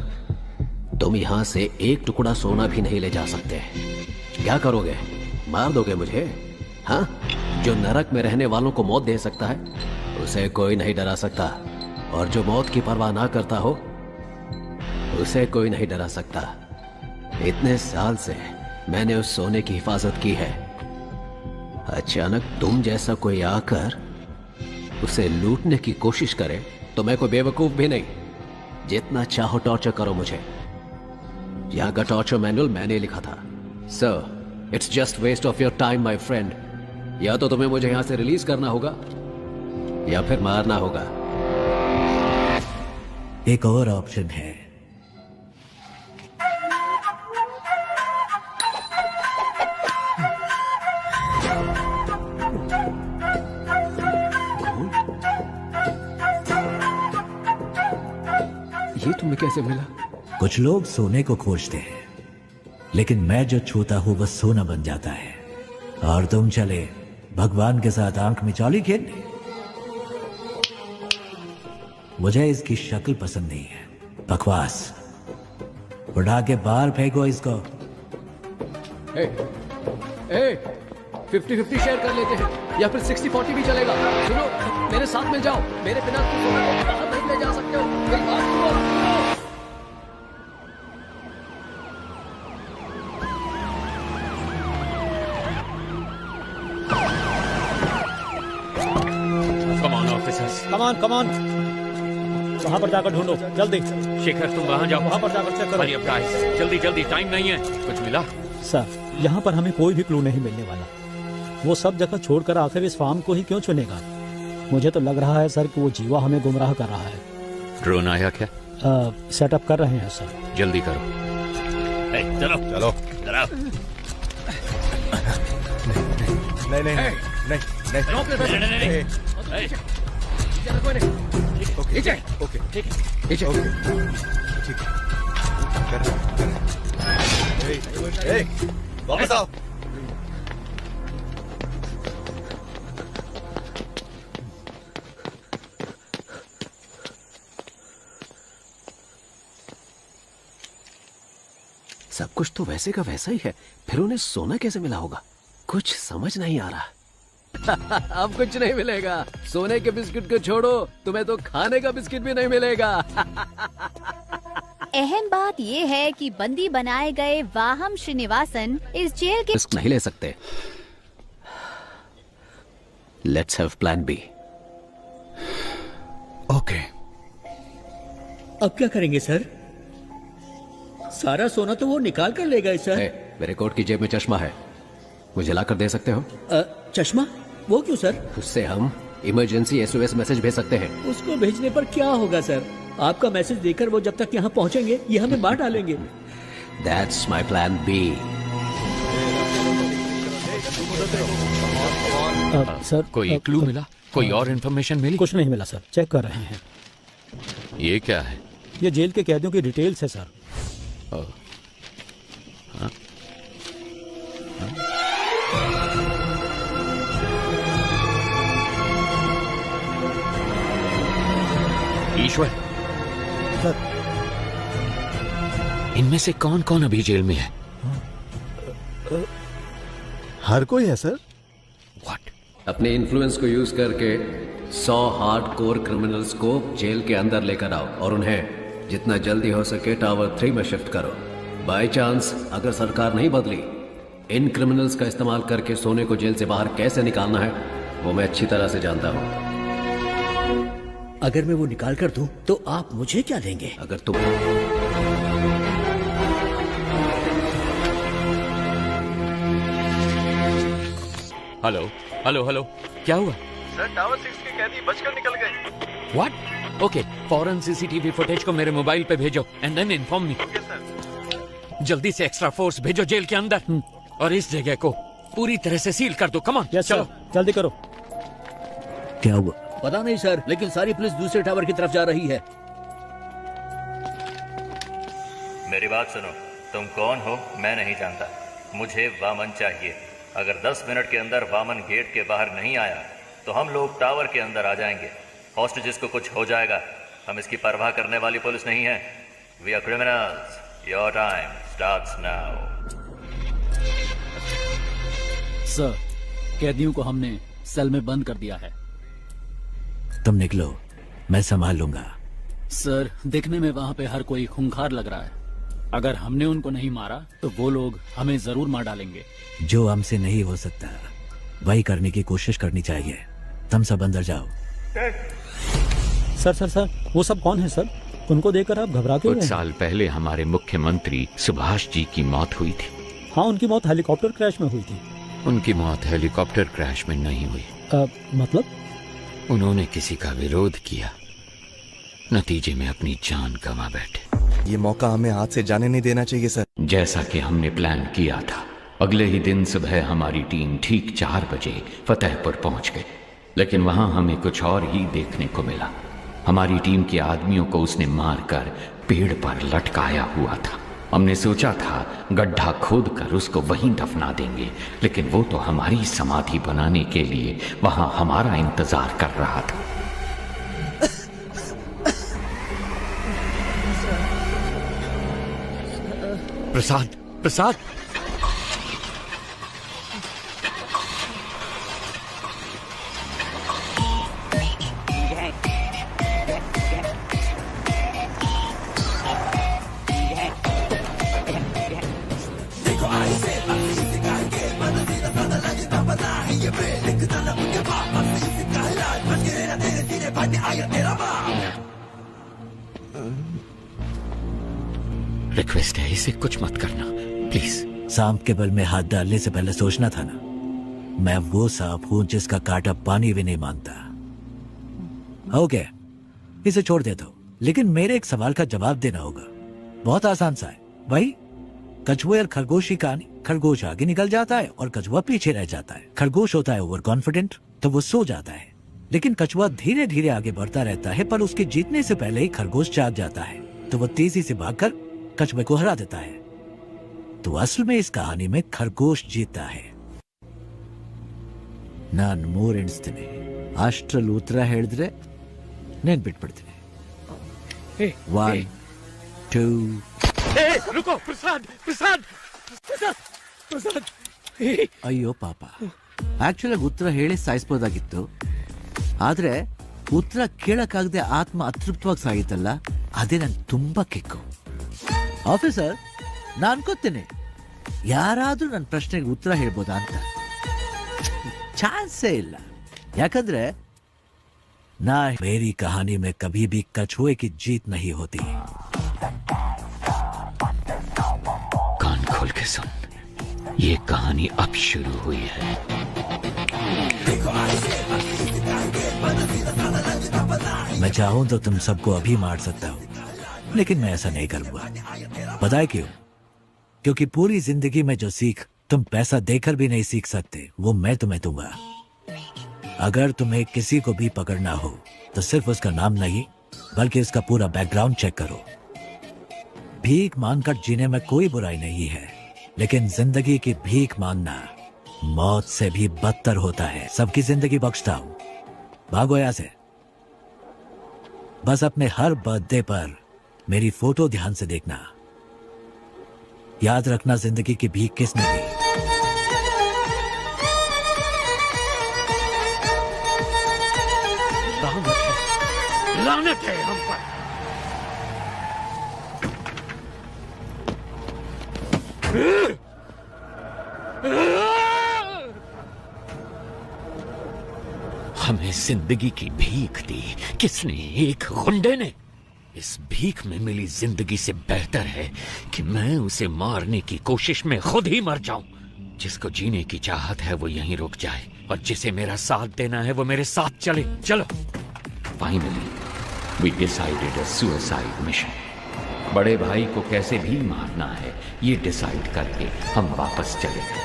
तुम यहां से एक टुकड़ा सोना भी नहीं ले जा सकते। क्या करोगे? मार दोगे मुझे? हाँ? जो नरक में रहने वालों को मौत दे सकता है, उसे कोई नहीं डरा सकता, और जो मौत की परवाह ना करता हो, उसे कोई नहीं डरा सकता। इतने साल से मैंने उस सोने की हिफाजत की है। अचानक तुम जैसा कोई आकर उसे लूटने की कोशिश करे तो मैं कोई बेवकूफ भी नहीं। जितना चाहो टॉर्चर करो मुझे। यहां का टॉर्चर मैनुअल मैंने लिखा था। Sir, it's just waste of your time my friend. या तो तुम्हें मुझे यहां से रिलीज करना होगा या फिर मारना होगा। एक और ऑप्शन है। ये तुम्हें कैसे मिला? कुछ लोग सोने को खोजते हैं, लेकिन मैं जो छूता हूं वह सोना बन जाता है। और तुम चले भगवान के साथ आंख मिचौली खेलने। मुझे इसकी शक्ल पसंद नहीं है। बकवास। उड़ा के बाहर फेंको इसको। 50-50 शेयर कर लेते हैं, या फिर 60-40 भी चलेगा। सुनो, मेरे साथ मिल जाओ। मेरे बिना तुम सोना को बाहर नहीं ले जा सकते हो। मेरी बात सुनो। कम ऑन वहां पर जाकर ढूंढो जल्दी। शेखर, तुम वहां जाओ, वहां पर जाकर चेक करो। हरी अप गाइस, जल्दी जल्दी, टाइम नहीं है। कुछ मिला? सर, यहाँ पर हमें कोई भी क्लू नहीं मिलने वाला। वो सब जगह छोड़कर आखिर इस फार्म को ही क्यों चुनेगा? मुझे तो लग रहा है सर कि वो जीवा हमें गुमराह कर रहा है। ड्रोन आया क्या? सेटअप कर रहे हैं सर। जल्दी करो। चलो चलो। नहीं नहीं नहीं नहीं नहीं। ओके ओके ठीक है। वापस आओ। सब कुछ तो वैसे का वैसा ही है, फिर उन्हें सोना कैसे मिला होगा? कुछ समझ नहीं आ रहा। अब कुछ नहीं मिलेगा। सोने के बिस्किट को छोड़ो, तुम्हें तो खाने का बिस्किट भी नहीं मिलेगा। अहम बात यह है कि बंदी बनाए गए वाहम श्रीनिवासन इस जेल के रिस्क नहीं ले सकते। Let's have plan B. Okay. अब क्या करेंगे सर? सारा सोना तो वो निकाल कर ले गए सर। मेरे कोट की जेब में चश्मा है, मुझे लाकर दे सकते हो? चश्मा? वो क्यों सर? उससे हम इमरजेंसी SOS मैसेज भेज सकते हैं। उसको भेजने पर क्या होगा सर? आपका मैसेज देकर वो जब तक यहाँ पहुँचेंगे ये हमें मार डालेंगे। That's my plan B. Sir कोई क्लू मिला? कोई और इन्फॉर्मेशन मिली? कुछ नहीं मिला सर, चेक कर रहे हैं। ये क्या है? ये जेल के कैदियों की डिटेल्स है सर। हाँ? ईश्वर, इनमें से कौन कौन अभी जेल में है? हर कोई है सर। अपने इन्फ्लुएंस को यूज करके 100 हार्डकोर क्रिमिनल्स को जेल के अंदर लेकर आओ और उन्हें जितना जल्दी हो सके टावर 3 में शिफ्ट करो। बाय चांस अगर सरकार नहीं बदली, इन क्रिमिनल्स का इस्तेमाल करके सोने को जेल से बाहर कैसे निकालना है वो मैं अच्छी तरह से जानता हूं। अगर मैं वो निकाल कर दूं तो आप मुझे क्या देंगे? अगर तुम हेलो हेलो हेलो, क्या हुआ? सर टावर 6 के कैदी बचकर निकल गए। व्हाट? ओके, फौरन सीसीटीवी फुटेज को मेरे मोबाइल पे भेजो and then inform me. Okay sir. जल्दी से एक्स्ट्रा फोर्स भेजो जेल के अंदर और इस जगह को पूरी तरह से सील कर दो। कम ऑन, चलो जल्दी करो। क्या हुआ? पता नहीं सर, लेकिन सारी पुलिस दूसरे टावर की तरफ जा रही है। मेरी बात सुनो, तुम कौन हो मैं नहीं जानता, मुझे वामन चाहिए। अगर 10 मिनट के अंदर वामन गेट के बाहर नहीं आया तो हम लोग टावर के अंदर आ जाएंगे। हॉस्टेजेस को कुछ हो जाएगा, हम इसकी परवाह करने वाली पुलिस नहीं है। We are criminals. Your time starts now. Sir, कैदियों को हमने सेल में बंद कर दिया है। तुम निकलो, मैं संभाल लूंगा। सर, दिखने में वहाँ पे हर कोई खूंखार लग रहा है। अगर हमने उनको नहीं मारा तो वो लोग हमें जरूर मार डालेंगे। जो हमसे नहीं हो सकता वही करने की कोशिश करनी चाहिए। तुम सब अंदर जाओ। सर सर सर, वो सब कौन है सर? उनको देखकर आप घबरा क्यों कुछ रहे हैं? साल पहले हमारे मुख्यमंत्री सुभाष जी की मौत हुई थी। हाँ, उनकी मौत हेलीकॉप्टर क्रैश में हुई थी। उनकी मौत हेलीकॉप्टर क्रैश में नहीं हुई। मतलब? उन्होंने किसी का विरोध किया, नतीजे में अपनी जान गंवा बैठे। ये मौका हमें हाथ से जाने नहीं देना चाहिए सर। जैसा कि हमने प्लान किया था, अगले ही दिन सुबह हमारी टीम ठीक 4 बजे फतेहपुर पहुंच गई, लेकिन वहां हमें कुछ और ही देखने को मिला। हमारी टीम के आदमियों को उसने मारकर पेड़ पर लटकाया हुआ था। हमने सोचा था गड्ढा खोदकर उसको वहीं दफना देंगे, लेकिन वो तो हमारी समाधि बनाने के लिए वहां हमारा इंतजार कर रहा था। प्रसाद, प्रसाद, रिक्वेस्ट है, इसे कुछ मत करना प्लीज। सांप के बल में हाथ डालने से पहले सोचना था ना। मैं वो सांप हूं जिसका कांटा पानी भी नहीं मानता। ओके, इसे छोड़ देता हूं, लेकिन मेरे एक सवाल का जवाब देना होगा। बहुत आसान सा है। वही कछुए और खरगोश की कहानी। खरगोश आगे निकल जाता है और कछुआ पीछे रह जाता है। खरगोश होता है ओवर कॉन्फिडेंट, तो वो सो जाता है, लेकिन कछुआ धीरे धीरे आगे बढ़ता रहता है, पर उसके जीतने से पहले ही खरगोश जाग जाता है, तो वो तेजी से भागकर कछुए को हरा देता है। तो असल में इस कहानी में खरगोश जीतता है। नान ಮೂರ್ ಎಣಿಸ್ತೀನಿ, ಅಷ್ಟರಲ್ಲಿ ಉತ್ತರ ಹೇಳಿದ್ರೆ ನೆನ್ಪಿಟ್ಬಿಡ್ತೀನಿ। 1 2 रुको प्रसाद, प्रसाद, प्रसाद, प्रसाद। ಅಯ್ಯೋ ಪಾಪ, ಆಕ್ಚುಲಿ ಉತ್ತರ ಹೇಳಿ ಸಾಯಿಸಬಹುದಾಗಿತ್ತು, ಆದ್ರೆ ಉತ್ತರ ಕೇಳಕ್ಕಾಗದೆ ಆತ್ಮ ಅತೃಪ್ತವಾಗಿ ಸಾಗಿತ್ತಲ್ಲ, ಅದೇ ನನ್ ತುಂಬಾ ಕಿಕ್ಕು। ಆಫೀಸರ್, ನಾನು ಅನ್ಕೋತೇನೆ ಯಾರಾದ್ರೂ ನನ್ನ ಪ್ರಶ್ನೆಗೆ ಉತ್ತರ ಹೇಳ್ಬೋದಾ ಅಂತ। ಚಾನ್ಸೇ ಇಲ್ಲ, ಯಾಕಂದ್ರೆ ना मेरी कहानी में कभी भी कछुए की जीत नहीं होती। कान खोल के सुन, ये कहानी अब शुरू हुई है। मैं चाहूं तो तुम सबको अभी मार सकता हूं, लेकिन मैं ऐसा नहीं करूंगा। पता है क्यों? क्योंकि पूरी जिंदगी में जो सीख तुम पैसा देकर भी नहीं सीख सकते, वो मैं तुम्हें दूंगा। अगर तुम्हें किसी को भी पकड़ना हो तो सिर्फ उसका नाम नहीं बल्कि उसका पूरा बैकग्राउंड चेक करो। भीख मांगकर जीने में कोई बुराई नहीं है, लेकिन जिंदगी की भीख मांगना मौत से भी बदतर होता है। सबकी जिंदगी बख्शता हूं, भागो यहां से। बस अपने हर बर्थडे पर मेरी फोटो ध्यान से देखना। याद रखना जिंदगी की भीख किसने दी। लानत है हम पर। हमें जिंदगी की भीख दी किसने? एक गुंडे ने। इस भीख में मिली जिंदगी से बेहतर है कि मैं उसे मारने की कोशिश में खुद ही मर जाऊं। जिसको जीने की चाहत है वो यहीं रुक जाए, और जिसे मेरा साथ देना है वो मेरे साथ चले। चलो। Finally we decided a suicide mission. बड़े भाई को कैसे भी मारना है ये डिसाइड करके हम वापस चले गए।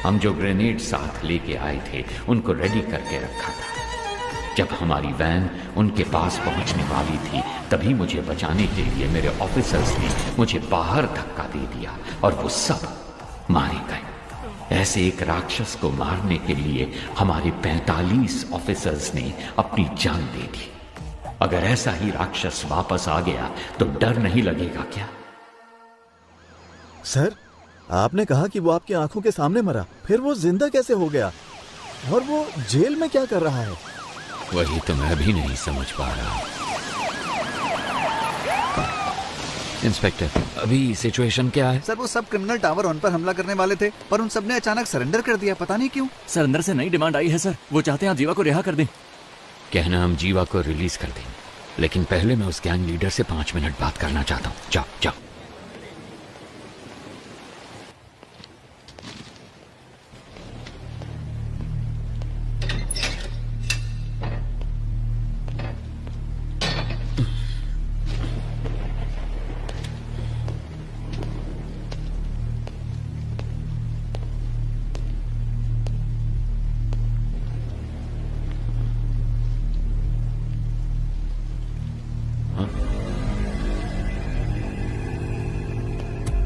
हम जो ग्रेनेड साथ लेके आए थे उनको रेडी करके रखा था। जब हमारी वैन उनके पास पहुंचने वाली थी तभी मुझे बचाने के लिए मेरे ऑफिसर्स ने मुझे बाहर धक्का दे दिया और वो सब मारे गए। ऐसे एक राक्षस को मारने के लिए हमारे 45 ऑफिसर्स ने अपनी जान दे दी। अगर ऐसा ही राक्षस वापस आ गया तो डर नहीं लगेगा क्या? सर, आपने कहा कि वो आपकी आंखों के सामने मरा, फिर वो जिंदा कैसे हो गया? और वो जेल में क्या कर रहा है? वही तो मैं भी नहीं समझ पा रहा। इंस्पेक्टर, अभी सिचुएशन क्या है? सर, वो सब क्रिमिनल टावर 1 पर हमला करने वाले थे, पर उन सब ने अचानक सरेंडर कर दिया, पता नहीं क्यों। सर, अंदर से नई डिमांड आई है सर, वो चाहते हैं आप जीवा को रिहा कर दें। कहना हम जीवा को रिलीज कर दें, लेकिन पहले मैं उस गैंग लीडर से 5 मिनट बात करना चाहता हूँ। जाओ जाओ।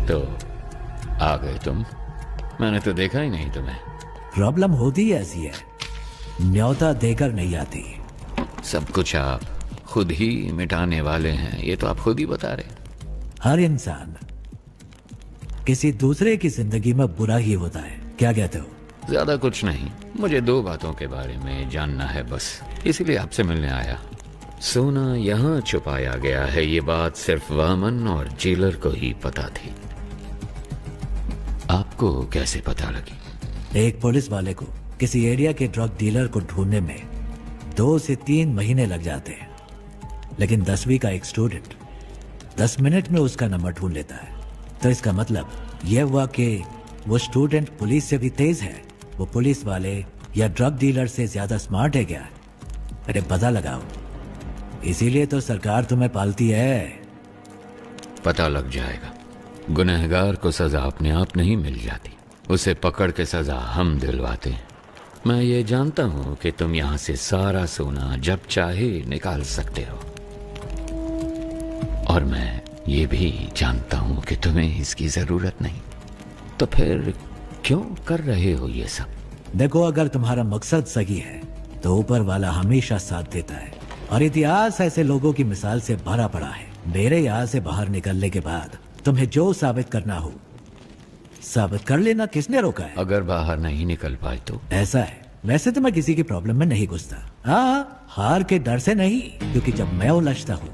तो आ गए तुम? मैंने तो देखा ही नहीं तुम्हें। प्रॉब्लम होती ऐसी है, न्योता देकर नहीं आती। सब कुछ आप खुद ही मिटाने वाले हैं, ये तो आप खुद ही बता रहे। हर इंसान किसी दूसरे की जिंदगी में बुरा ही होता है, क्या कहते हो? ज्यादा कुछ नहीं, मुझे 2 बातों के बारे में जानना है बस, इसीलिए आपसे मिलने आया। सोना यहाँ छुपाया गया है, ये बात सिर्फ वामन और जेलर को ही पता थी। आपको कैसे पता लगी? एक पुलिस वाले को किसी एरिया के ड्रग डीलर को ढूंढने में 2 से 3 महीने लग जाते हैं, लेकिन 10वीं का एक स्टूडेंट 10 मिनट में उसका नंबर ढूंढ लेता है। तो इसका मतलब यह हुआ कि वो स्टूडेंट पुलिस से भी तेज है। वो पुलिस वाले या ड्रग डीलर से ज्यादा स्मार्ट है क्या? अरे पता लगाओ, इसीलिए तो सरकार तुम्हें पालती है। पता लग जाएगा। गुनहगार को सजा अपने आप नहीं मिल जाती, उसे पकड़ के सजा हम दिलवाते हैं। मैं ये जानता हूँ कि तुम यहाँ से सारा सोना जब चाहे निकाल सकते हो, और मैं ये भी जानता हूँ कि तुम्हें इसकी जरूरत नहीं। तो फिर क्यों कर रहे हो ये सब? देखो, अगर तुम्हारा मकसद सही है तो ऊपर वाला हमेशा साथ देता है, और इतिहास ऐसे लोगों की मिसाल से भरा पड़ा है। मेरे यहाँ से बाहर निकलने के बाद तुम्हें जो साबित करना हो साबित कर लेना, किसने रोका है? अगर बाहर नहीं निकल पाए तो? ऐसा है, वैसे तो मैं किसी की प्रॉब्लम में नहीं घुसता। हाँ, हार के डर से नहीं, क्योंकि जब मैं उलझता हूँ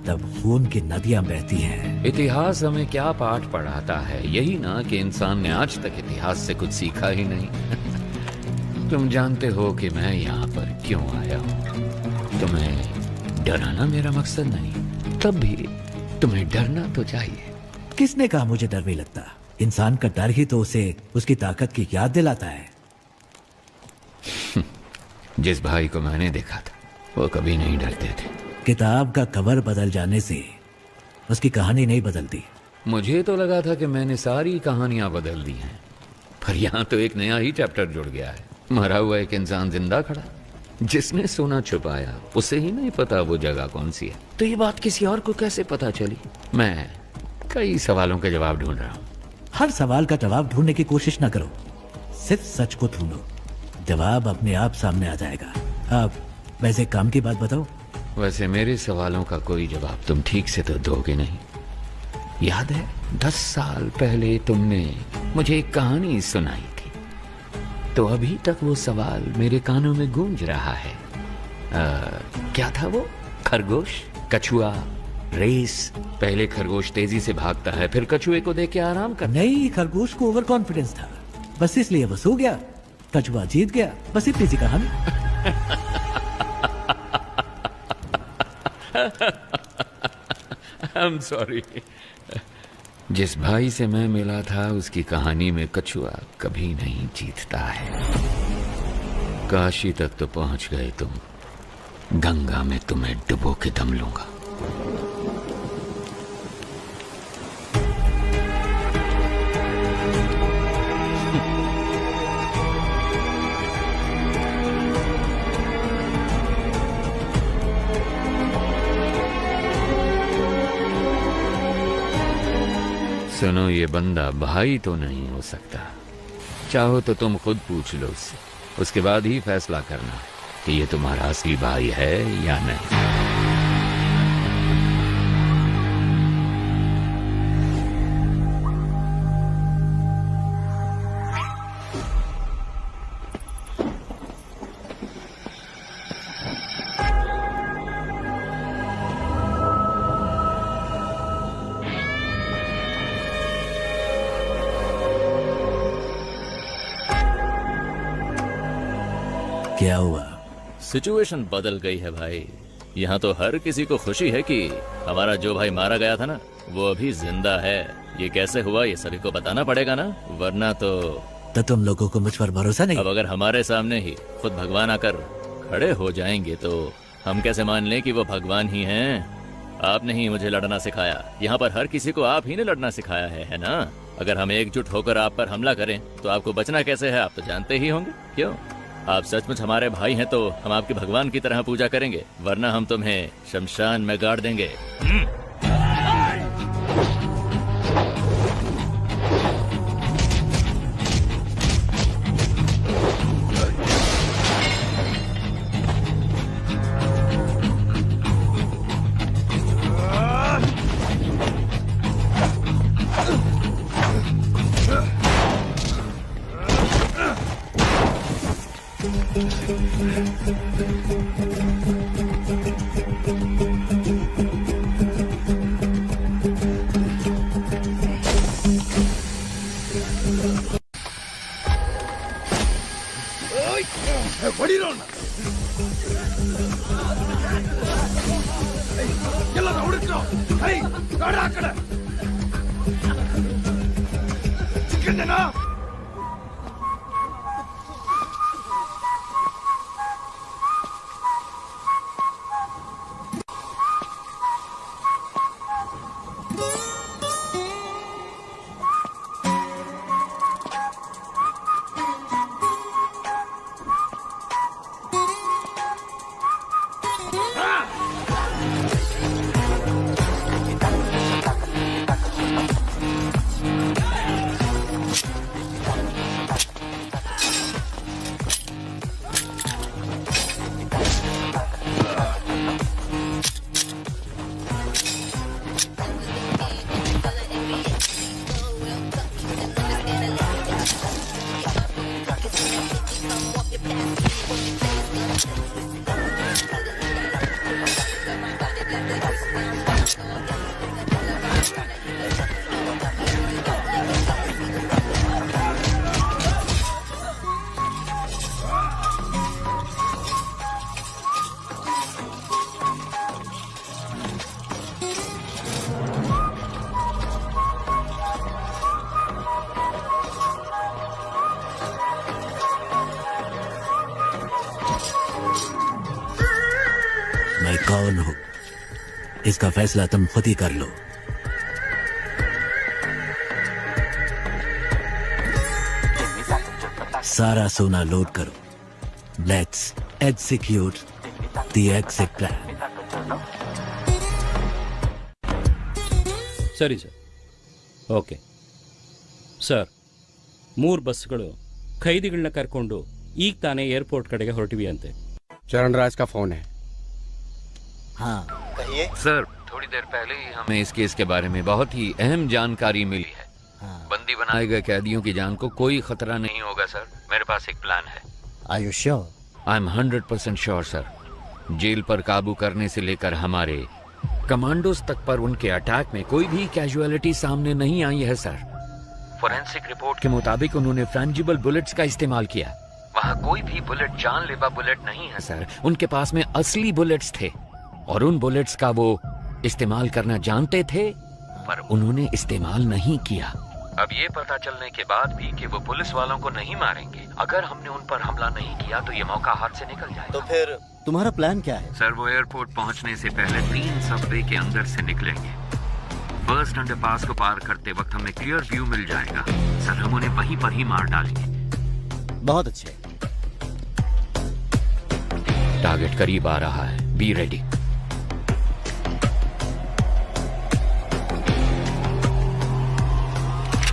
तब खून की नदियां बहती हैं। इतिहास हमें क्या पाठ पढ़ाता है? यही ना कि इंसान ने आज तक इतिहास से कुछ सीखा ही नहीं। तुम जानते हो कि मैं यहाँ पर क्यों आया हूँ। तुम्हें डराना मेरा मकसद नहीं, तब भी तुम्हें डरना तो चाहिए। किसने कहा मुझे डर नहीं लगता? इंसान का डर ही तो उसे उसकी ताकत की याद दिलाता है। जिस भाई को मैंने देखा था वो कभी नहीं डरते थे। किताब का कवर बदल जाने से उसकी कहानी नहीं बदलती। मुझे तो लगा था कि मैंने सारी कहानियां बदल दी हैं, पर यहाँ तो एक नया ही चैप्टर जुड़ गया है। मरा हुआ एक इंसान जिंदा खड़ा, जिसने सोना छुपाया उसे ही नहीं पता वो जगह कौन सी है। तो ये बात किसी और को कैसे पता चली? मैं कई सवालों के जवाब ढूंढ रहा हूँ। हर सवाल का जवाब ढूंढने की कोशिश ना करो, सिर्फ सच को ढूंढो, जवाब अपने आप सामने आ जाएगा। अब वैसे काम की बात बताओ। वैसे मेरे सवालों का कोई जवाब तुम ठीक से तो दोगे नहीं। याद है 10 साल पहले तुमने मुझे एक कहानी सुनाई थी, तो अभी तक वो सवाल मेरे कानों में गूंज रहा है। क्या था वो? खरगोश, कछुआ, रेस। पहले खरगोश तेजी से भागता है, फिर कछुए को देख के आराम कर। नहीं, खरगोश को ओवर कॉन्फिडेंस था, बस इसलिए वो सो गया। कछुआ जीत गया, बस इतनी सी कहानी। I'm sorry। जिस भाई से मैं मिला था उसकी कहानी में कछुआ कभी नहीं जीतता है। काशी तक तो पहुंच गए तुम, गंगा में तुम्हें डुबो के दम लूंगा। सुनो, ये बंदा भाई तो नहीं हो सकता। चाहो तो तुम खुद पूछ लो उससे, उसके बाद ही फैसला करना कि ये तुम्हारा असली भाई है या नहीं। क्या हुआ? सिचुएशन बदल गई है भाई। यहाँ तो हर किसी को खुशी है कि हमारा जो भाई मारा गया था ना, वो अभी जिंदा है। ये कैसे हुआ ये सभी को बताना पड़ेगा ना, वरना तो तुम लोगों को मुझ पर भरोसा नहीं? अब अगर हमारे सामने ही खुद भगवान आकर खड़े हो जाएंगे तो हम कैसे मान लें कि वो भगवान ही हैं? आपने ही मुझे लड़ना सिखाया। यहाँ पर हर किसी को आप ही ने लड़ना सिखाया है ना? अगर हम एकजुट होकर आप पर हमला करें तो आपको बचना कैसे है, आप तो जानते ही होंगे। क्यों? आप सचमुच हमारे भाई हैं तो हम आपके भगवान की तरह पूजा करेंगे, वरना हम तुम्हें शमशान में गाड़ देंगे। कौन हो इसका फैसला तुम खुद ही कर लो। सारा सोना लोड करो। Let's execute the exit plan. ಸರಿ ಸರ್. ಓಕೆ ಸರ್, 3 ಬಸ್ಗಳು ಖೈದಿಗಳನ್ನ ಕರ್ಕೊಂಡು ಈಗ ತಾನೇ ಏರ್ಪೋರ್ಟ್ ಕಡೆಗೆ ಹೊರಟಿವಿ ಅಂತೆ. चरण राज का फोन है। हाँ कहिए सर, थोड़ी देर पहले ही हमें इस केस के बारे में बहुत ही अहम जानकारी मिली है। बंदी बनाए गए कैदियों की जान को कोई खतरा नहीं होगा सर। मेरे पास एक प्लान है। Are you sure? I am 100% sure sir. Jail पर काबू करने से लेकर हमारे कमांडोज तक पर उनके अटैक में कोई भी कैजुअलिटी सामने नहीं आई है सर। फोरेंसिक रिपोर्ट के मुताबिक उन्होंने फ्रेंजिबल बुलेट्स का इस्तेमाल किया। वहाँ कोई भी बुलेट जानलेवा बुलेट नहीं है सर। उनके पास में असली बुलेट्स थे और उन बुलेट्स का वो इस्तेमाल करना जानते थे, पर उन्होंने इस्तेमाल नहीं किया। अब ये पता चलने के बाद भी कि वो पुलिस वालों को नहीं मारेंगे, अगर हमने उन पर हमला नहीं किया तो ये मौका हाथ से निकल जाएगा। तो फिर तुम्हारा प्लान क्या है? सर, वो एयरपोर्ट पहुंचने से पहले 3 सबवे के अंदर से निकलेंगे। फर्स्ट अंडरपास को पार करते वक्त हमें क्लियर व्यू मिल जाएगा सर। हम उन्हें वहीं पर ही मार डालेंगे। बहुत अच्छे। टारगेट करीब आ रहा है, बी रेडी।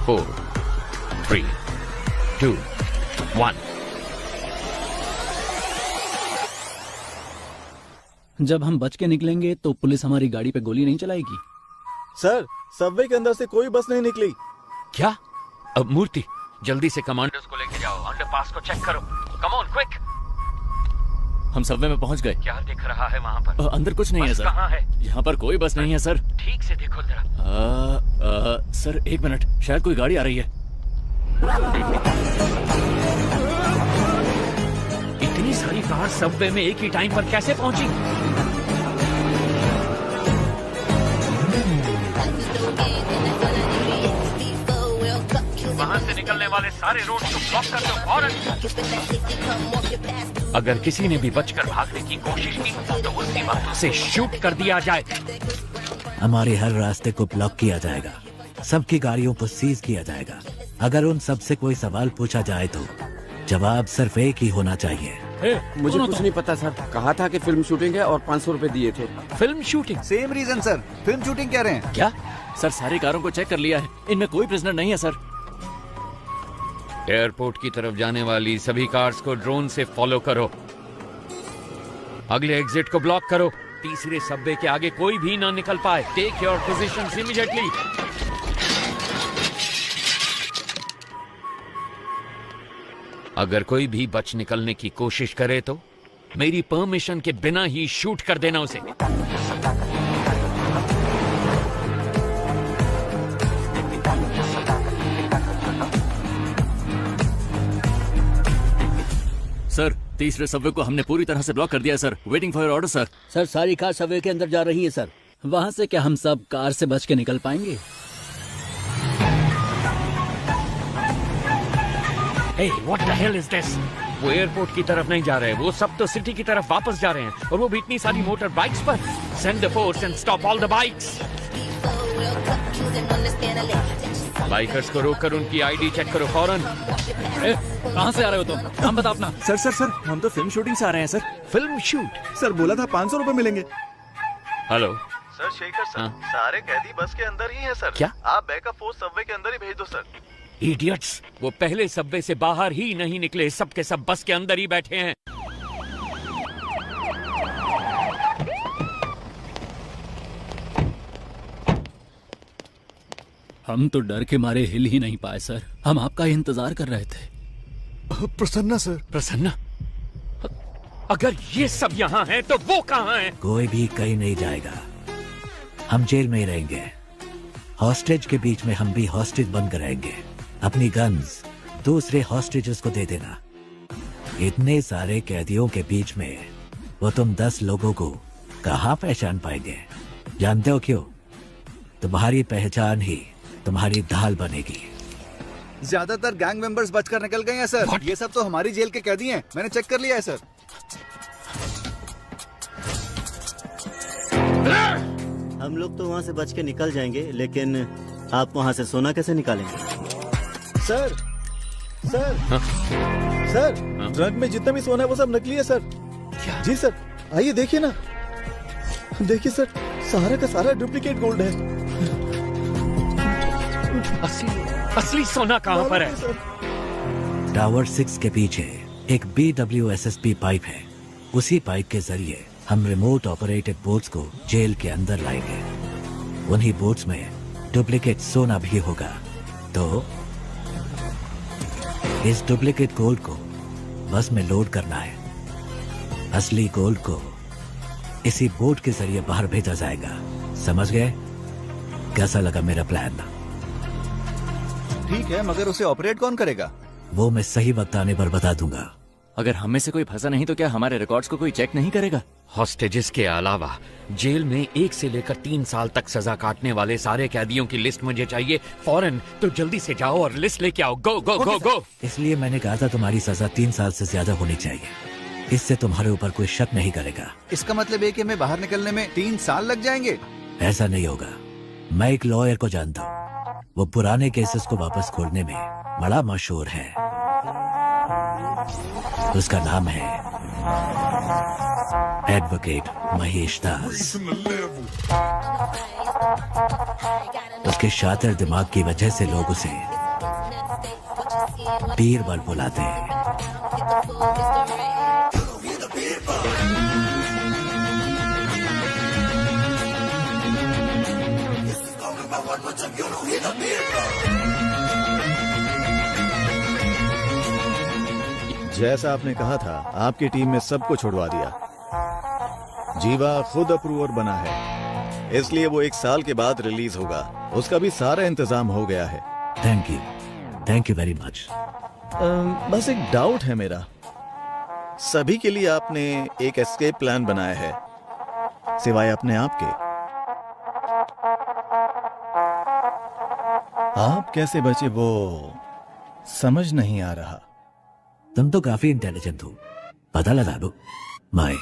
Four, 3, 2, 1। जब हम बच के निकलेंगे तो पुलिस हमारी गाड़ी पे गोली नहीं चलाएगी। सर, सबवे के अंदर से कोई बस नहीं निकली। क्या? अब मूर्ति, जल्दी से कमांडर्स को लेके जाओ। अंडरपास को चेक करो। Come on quick. हम सबवे में पहुंच गए। क्या दिख रहा है वहाँ पर? अंदर कुछ नहीं है सर। कहाँ है? यहाँ पर कोई बस नहीं है सर। ठीक से देखो जरा। सर 1 मिनट, शायद कोई गाड़ी आ रही है। इतनी सारी कार सबवे में एक ही टाइम पर कैसे पहुंची? वहां से निकलने वाले सारे रोड को ब्लॉक कर दो फौरन। अगर किसी ने भी बचकर भागने की कोशिश की तो उसी वक्त से शूट कर दिया जाए। हमारे हर रास्ते को ब्लॉक किया जाएगा। सबकी गाड़ियों को सीज किया जाएगा। अगर उन सब से कोई सवाल पूछा जाए तो जवाब सिर्फ एक ही होना चाहिए। मुझे कुछ नहीं पता सर। कहा था कि फिल्म शूटिंग है और 500 रुपए दिए थे। Film shooting? Same reason sir, film shooting कह रहे हैं। क्या? सर, सारी कारों को चेक कर लिया है, इनमें कोई प्रिजनर नहीं है सर। एयरपोर्ट की तरफ जाने वाली सभी कार्स को ड्रोन से फॉलो करो। अगले एग्जिट को ब्लॉक करो। तीसरे सबवे के आगे कोई भी ना निकल पाए। Take your positions immediately. अगर कोई भी बच निकलने की कोशिश करे तो मेरी परमिशन के बिना ही शूट कर देना उसे। सर, तीसरे सबवे को हमने पूरी तरह से ब्लॉक कर दिया है sir. Waiting for your order sir. Sir, सारी कार सबवे के अंदर जा रही है सर। वहां से क्या हम सब कार से बच के निकल पाएंगे? Hey, what the hell is this? वो एयरपोर्ट की तरफ नहीं जा रहे, वो सब तो सिटी की तरफ वापस जा रहे हैं, और वो भी इतनी सारी मोटर बाइक्स पर। Send the force and stop all the bikes. Bikers को रोककर उनकी आईडी चेक करो फौरन। कहाँ से आ रहे हो तुम? नाम बता अपना। सर, हम तो फिल्म शूटिंग से आ रहे हैं सर। Film shoot? सर, बोला था 500 रुपए मिलेंगे। हेलो सर, शेखर सर, सारे कैदी बस के अंदर ही हैं सर। क्या? आप बैकअप फोर्स सबवे के अंदर ही भेज दो सर। इडियट्स, वो पहले सबवे से बाहर ही नहीं निकले, सब के सब बस के अंदर ही बैठे हैं। हम तो डर के मारे हिल ही नहीं पाए सर। हम आपका इंतजार कर रहे थे। प्रसन्ना सर। प्रसन्ना? अगर ये सब यहाँ हैं तो वो कहाँ हैं? कोई भी कहीं नहीं जाएगा। हम जेल में ही रहेंगे। हॉस्टेज के बीच में हम भी हॉस्टेज बनकर रहेंगे। अपनी गन्स दूसरे हॉस्टेजेस को दे देना। इतने सारे कैदियों के बीच में वो तुम 10 लोगों को कहाँ पहचान पाएंगे? जानते हो क्यों? तुम्हारी पहचान ही तुम्हारी ढाल बनेगी। ज्यादातर गैंग मेंबर्स बचकर निकल गए हैं सर। ये सब तो हमारी जेल के कैदी हैं। मैंने चेक कर लिया है सर। हम लोग तो वहाँ से बच के निकल जाएंगे, लेकिन आप वहाँ से सोना कैसे निकालेंगे? सर सर ट्रक में जितना भी सोना है वो सब नकली है सर। जी सर, आइए देखिए ना, देखिए सर, सारा का सारा डुप्लीकेट गोल्ड है। असली सोना कहाँ पर है? टावर 6 के पीछे एक BWSSP पाइप है। उसी पाइप के जरिए हम रिमोट ऑपरेटेड बोट्स को जेल के अंदर लाएंगे। उन्हीं बोट्स में डुप्लीकेट सोना भी होगा। तो इस डुप्लीकेट गोल्ड को बस में लोड करना है। असली गोल्ड को इसी बोट के जरिए बाहर भेजा जाएगा। समझ गए? कैसा लगा मेरा प्लान? ठीक है, मगर उसे ऑपरेट कौन करेगा? वो मैं सही वक्त आने पर बता दूंगा। अगर हम में से कोई फंसा नहीं तो क्या हमारे रिकॉर्ड्स को कोई चेक नहीं करेगा? हॉस्टेजेस के अलावा जेल में 1 से लेकर 3 साल तक सजा काटने वाले सारे कैदियों की लिस्ट मुझे चाहिए फौरन। तो जल्दी से जाओ और लिस्ट लेके आओ। गो गो गो गो। इसलिए मैंने कहा था तुम्हारी सजा 3 साल से ज्यादा होनी चाहिए। इससे तुम्हारे ऊपर कोई शक नहीं करेगा। इसका मतलब है कि हमें बाहर निकलने में 3 साल लग जाएंगे? ऐसा नहीं होगा। मैं एक लॉयर को जानता हूँ, वो पुराने केसेस को वापस खोलने में बड़ा मशहूर है। उसका नाम है एडवोकेट महेश दास। उसके शातिर दिमाग की वजह से लोग उसे बीरबल बुलाते हैं। जैसा आपने कहा था, आपकी टीम ने सबको छुड़वा दिया। जीवा खुद अप्रूवर बना है, इसलिए वो 1 साल के बाद रिलीज होगा। उसका भी सारा इंतजाम हो गया है। Thank you very much. बस एक डाउट है मेरा। सभी के लिए आपने एक एस्केप प्लान बनाया है, सिवाय अपने आप के। आप कैसे बचे वो समझ नहीं आ रहा। तुम तो काफी इंटेलिजेंट हो, पता लगा दो। माय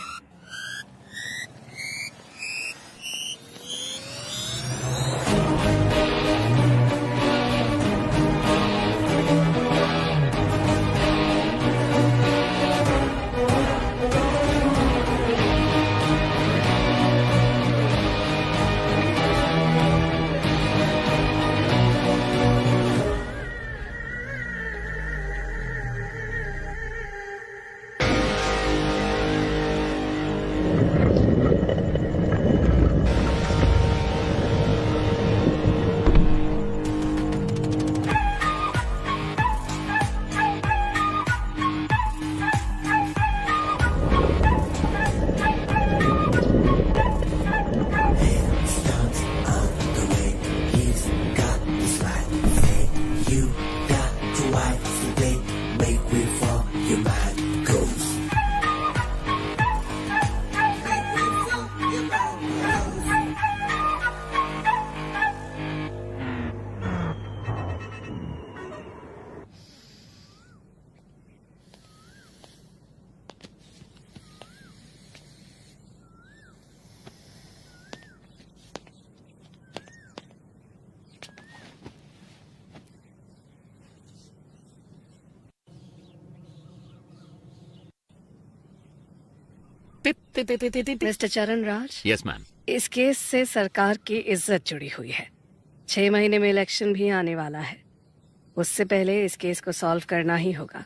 मिस्टर चरण राज, यस मैम। इस केस से सरकार की इज्जत जुड़ी हुई है। 6 महीने में इलेक्शन भी आने वाला है। उससे पहले इस केस को सॉल्व करना ही होगा।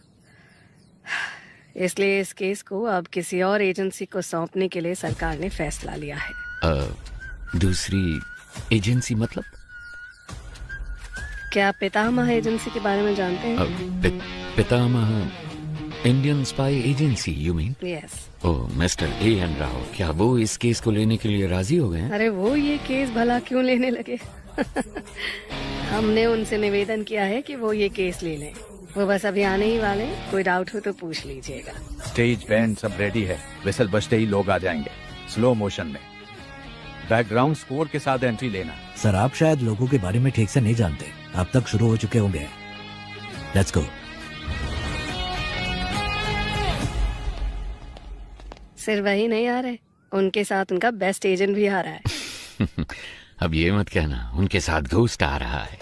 इसलिए इस केस को अब किसी और एजेंसी को सौंपने के लिए सरकार ने फैसला लिया है। दूसरी एजेंसी मतलब? क्या आप पितामह एजेंसी के बारे में जानते हैं? पितामह Indian spy agency you mean? Yes. Oh mister A.N. Rao, क्या वो इस केस को लेने के लिए राजी हो गए हैं? अरे वो ये केस भला क्यों लेने लगे? हमने उनसे निवेदन किया है कि वो ये केस ले लें। वो बस अभी आने ही वाले, कोई डाउट हो तो पूछ लीजिएगा। स्टेज बैंड सब रेडी है, विसल बजते ही लोग आ जाएंगे स्लो मोशन में। बैकग्राउंड स्कोर के साथ एंट्री लेना। सर, आप शायद लोगों के बारे में ठीक से नहीं जानते। अब तक शुरू हो चुके होंगे। Let's go. सिर्फ वही नहीं आ रहे, उनके साथ उनका बेस्ट एजेंट भी आ रहा है। अब ये मत कहना उनके साथ घोस्ट आ रहा है।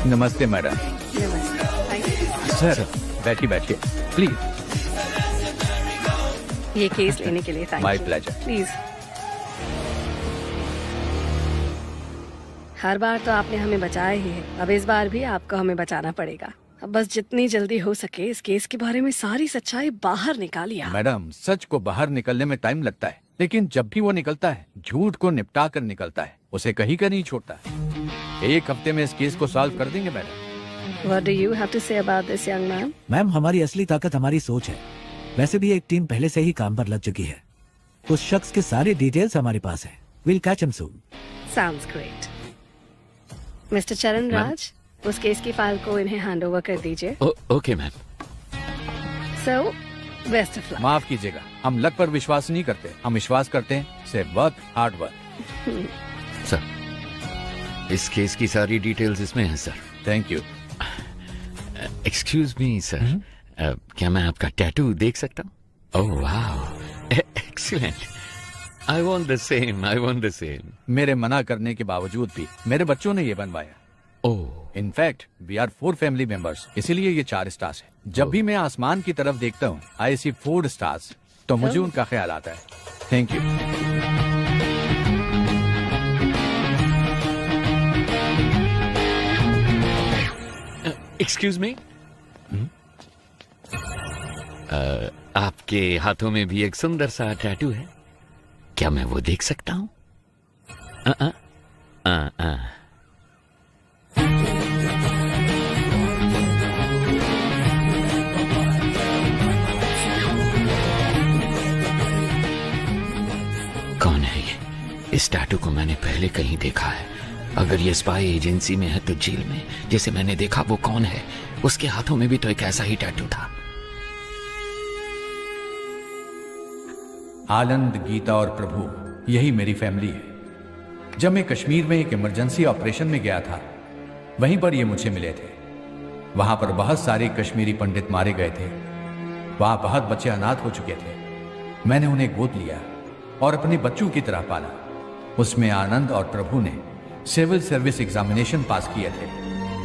नमस्ते मैडम। सर बैठिए बैठिए प्लीज। ये केस लेने के लिए thank you. My pleasure. Please. हर बार तो आपने हमें बचाया ही है, अब इस बार भी आपको हमें बचाना पड़ेगा। अब बस जितनी जल्दी हो सके इस केस के बारे में सारी सच्चाई बाहर निकालिए। मैडम सच को बाहर निकलने में टाइम लगता है, लेकिन जब भी वो निकलता है झूठ को निपटा कर निकलता है, उसे कहीं का नहीं छोड़ता। एक हफ्ते में इस केस को सॉल्व कर देंगे madam. What do you have to say about this young man? Ma'am हमारी असली ताकत हमारी सोच है। वैसे भी एक टीम पहले से ही काम पर लग चुकी है। उस शख्स के सारे डिटेल्स हमारे पास है। We'll catch him soon. Sounds great. Mister चरण राज, उस केस की फाइल को इन्हें हैंड ओवर कर दीजिए। Okay ma'am. So, best of luck. माफ कीजिएगा, हम लक पर विश्वास नहीं करते, हम विश्वास करते हैं सिर्फ वर्क, हार्ड वर्क। सर इस केस की सारी डिटेल्स इसमें हैं sir. Thank you. Excuse me sir, क्या मैं आपका टैटू देख सकता हूँ? ओह वाह, excellent. I want the same, I want the same. मेरे मना करने के बावजूद भी मेरे बच्चों ने ये बनवाया। Oh in fact we are 4 family members, इसीलिए ये 4 स्टार्स है। जब भी मैं आसमान की तरफ देखता हूँ आई सी 4 स्टार्स, तो मुझे उनका ख्याल आता है। Thank you. एक्सक्यूज मी, आपके हाथों में भी एक सुंदर सा टैटू है, क्या मैं वो देख सकता हूँ? कौन है ये? इस टैटू को मैंने पहले कहीं देखा है। अगर ये स्पाई एजेंसी में है तो जेल में जिसे मैंने देखा वो कौन है? उसके हाथों में भी तो एक ऐसा ही टैटू था। आनंद, गीता और प्रभु, यही मेरी फैमिली है। जब मैं कश्मीर में एक इमरजेंसी ऑपरेशन में गया था, वहीं पर ये मुझे मिले थे। वहां पर बहुत सारे कश्मीरी पंडित मारे गए थे। वहां बहुत बच्चे अनाथ हो चुके थे। मैंने उन्हें गोद लिया और अपने बच्चों की तरह पाला। उसमें आनंद और प्रभु ने सिविल सर्विस एग्जामिनेशन पास किए थे।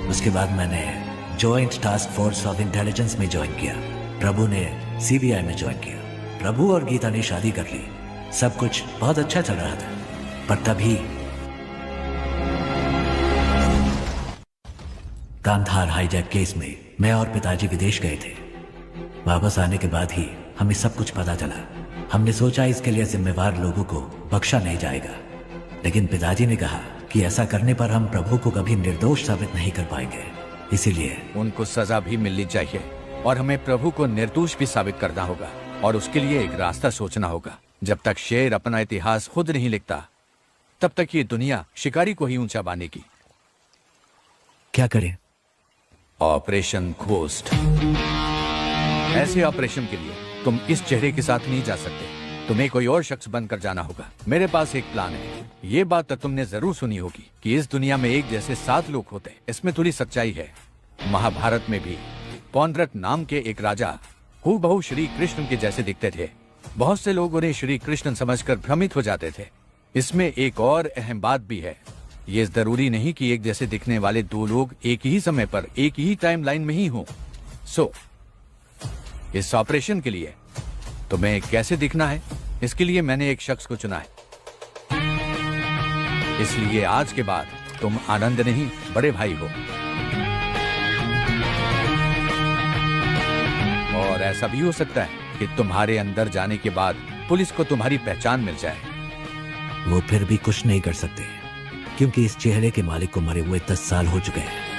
उसके बाद मैंने joint task force of intelligence में ज्वाइन किया। प्रभु ने सीबीआई में ज्वाइन किया। प्रभु और गीता ने शादी कर ली। सब कुछ बहुत अच्छा चल रहा था, पर तभी कांधार हाईजैक केस में मैं और पिताजी विदेश गए थे। वापस आने के बाद ही हमें सब कुछ पता चला। हमने सोचा इसके लिए जिम्मेवार लोगों को बख्शा नहीं जाएगा, लेकिन पिताजी ने कहा कि ऐसा करने पर हम प्रभु को कभी निर्दोष साबित नहीं कर पाएंगे। इसीलिए उनको सजा भी मिलनी चाहिए और हमें प्रभु को निर्दोष भी साबित करना होगा, और उसके लिए एक रास्ता सोचना होगा। जब तक शेर अपना इतिहास खुद नहीं लिखता, तब तक ये दुनिया शिकारी को ही ऊंचा बांधेगी। क्या करें? Operation ghost. ऐसे ऑपरेशन के लिए तुम इस चेहरे के साथ नहीं जा सकते, तुम्हें कोई और शख्स बनकर जाना होगा। मेरे पास एक प्लान है। ये बात तो तुमने जरूर सुनी होगी कि इस दुनिया में एक जैसे 7 लोग होते। इसमें थोड़ी सच्चाई है। महाभारत में भी पौंड्रक नाम के एक राजा हूबहू श्री कृष्ण के जैसे दिखते थे। बहुत से लोग उन्हें श्री कृष्ण समझकर भ्रमित हो जाते थे। इसमें एक और अहम बात भी है। ये जरूरी नहीं कि एक जैसे दिखने वाले 2 लोग एक ही समय पर एक ही टाइम लाइन में ही हों। इस ऑपरेशन के लिए तुम्हें कैसे दिखना है, इसके लिए मैंने एक शख्स को चुना है। इसलिए आज के बाद तुम आनंद नहीं, बड़े भाई हो। और ऐसा भी हो सकता है कि तुम्हारे अंदर जाने के बाद पुलिस को तुम्हारी पहचान मिल जाए। वो फिर भी कुछ नहीं कर सकते, क्योंकि इस चेहरे के मालिक को मरे हुए 10 साल हो चुके हैं।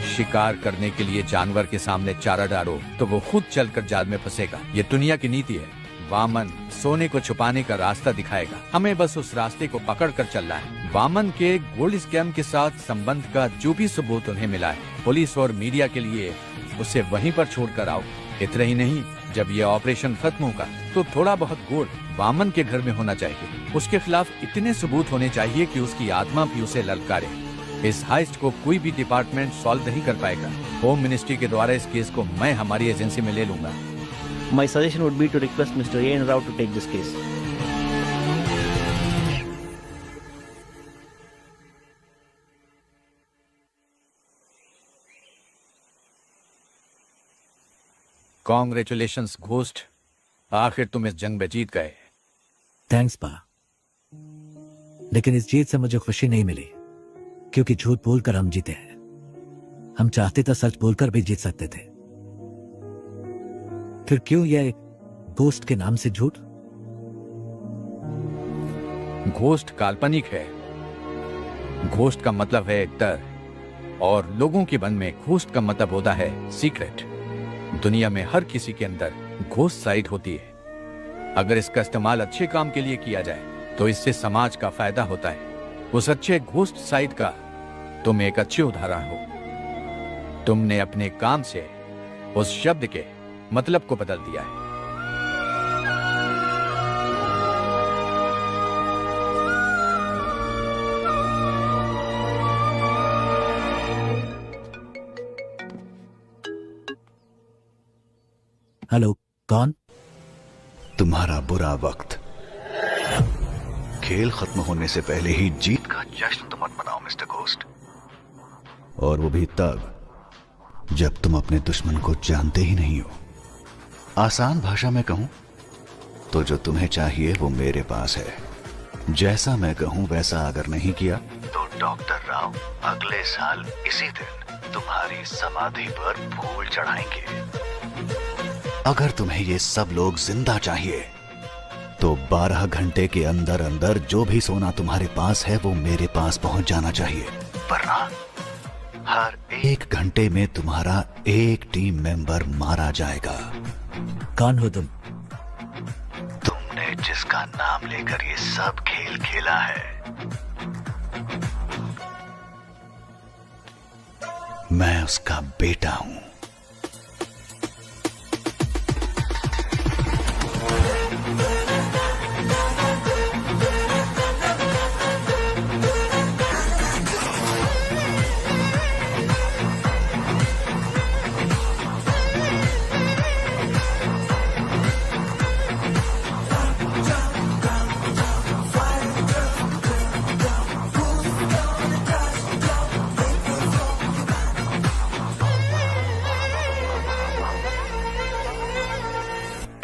शिकार करने के लिए जानवर के सामने चारा डालो तो वो खुद चलकर जाल में फंसेगा। ये दुनिया की नीति है। वामन सोने को छुपाने का रास्ता दिखाएगा, हमें बस उस रास्ते को पकड़ कर चलना है। वामन के गोल्ड स्कैम के साथ संबंध का जो भी सबूत उन्हें मिला है, पुलिस और मीडिया के लिए उसे वहीं पर छोड़कर आओ। इतना ही नहीं, जब ये ऑपरेशन खत्म होगा तो थोड़ा बहुत गोल्ड वामन के घर में होना चाहिए। उसके खिलाफ इतने सबूत होने चाहिए कि उसकी आत्मा भी उसे ललकारे। इस हाइस्ट को कोई भी डिपार्टमेंट सॉल्व नहीं कर पाएगा। होम मिनिस्ट्री के द्वारा इस केस को मैं हमारी एजेंसी में ले लूंगा। My suggestion would be to request Mr. A.N. Rao to take this case. Congratulations ghost, आखिर तुम इस जंग में जीत गए। थैंक्स पा, लेकिन इस जीत से मुझे खुशी नहीं मिली, क्योंकि झूठ बोलकर हम जीते हैं। हम चाहते तो सच बोलकर भी जीत सकते थे। फिर क्यों यह घोस्ट के नाम से झूठ? घोस्ट काल्पनिक है। घोस्ट का मतलब है डर, और लोगों के मन में घोस्ट का मतलब होता है सीक्रेट। दुनिया में हर किसी के अंदर घोस्ट साइड होती है। अगर इसका इस्तेमाल अच्छे काम के लिए किया जाए तो इससे समाज का फायदा होता है। उस अच्छे घोस्ट साइड का तुम एक अच्छे उदाहरण हो। तुमने अपने काम से उस शब्द के मतलब को बदल दिया है। हेलो, कौन? तुम्हारा बुरा वक्त। खेल खत्म होने से पहले ही जीत का जश्न तो मत मनाओ मिस्टर घोस्ट, और वो भी तब जब तुम अपने दुश्मन को जानते ही नहीं हो। आसान भाषा में कहूं तो जो तुम्हें चाहिए वो मेरे पास है। जैसा मैं कहूं वैसा अगर नहीं किया तो डॉक्टर राव अगले साल इसी दिन तुम्हारी समाधि पर फूल चढ़ाएंगे। अगर तुम्हें ये सब लोग जिंदा चाहिए तो 12 घंटे के अंदर अंदर जो भी सोना तुम्हारे पास है वो मेरे पास पहुंच जाना चाहिए, वरना हर 1 घंटे में तुम्हारा एक टीम मेंबर मारा जाएगा। कौन हो तुम? तुमने जिसका नाम लेकर ये सब खेल खेला है, मैं उसका बेटा हूं।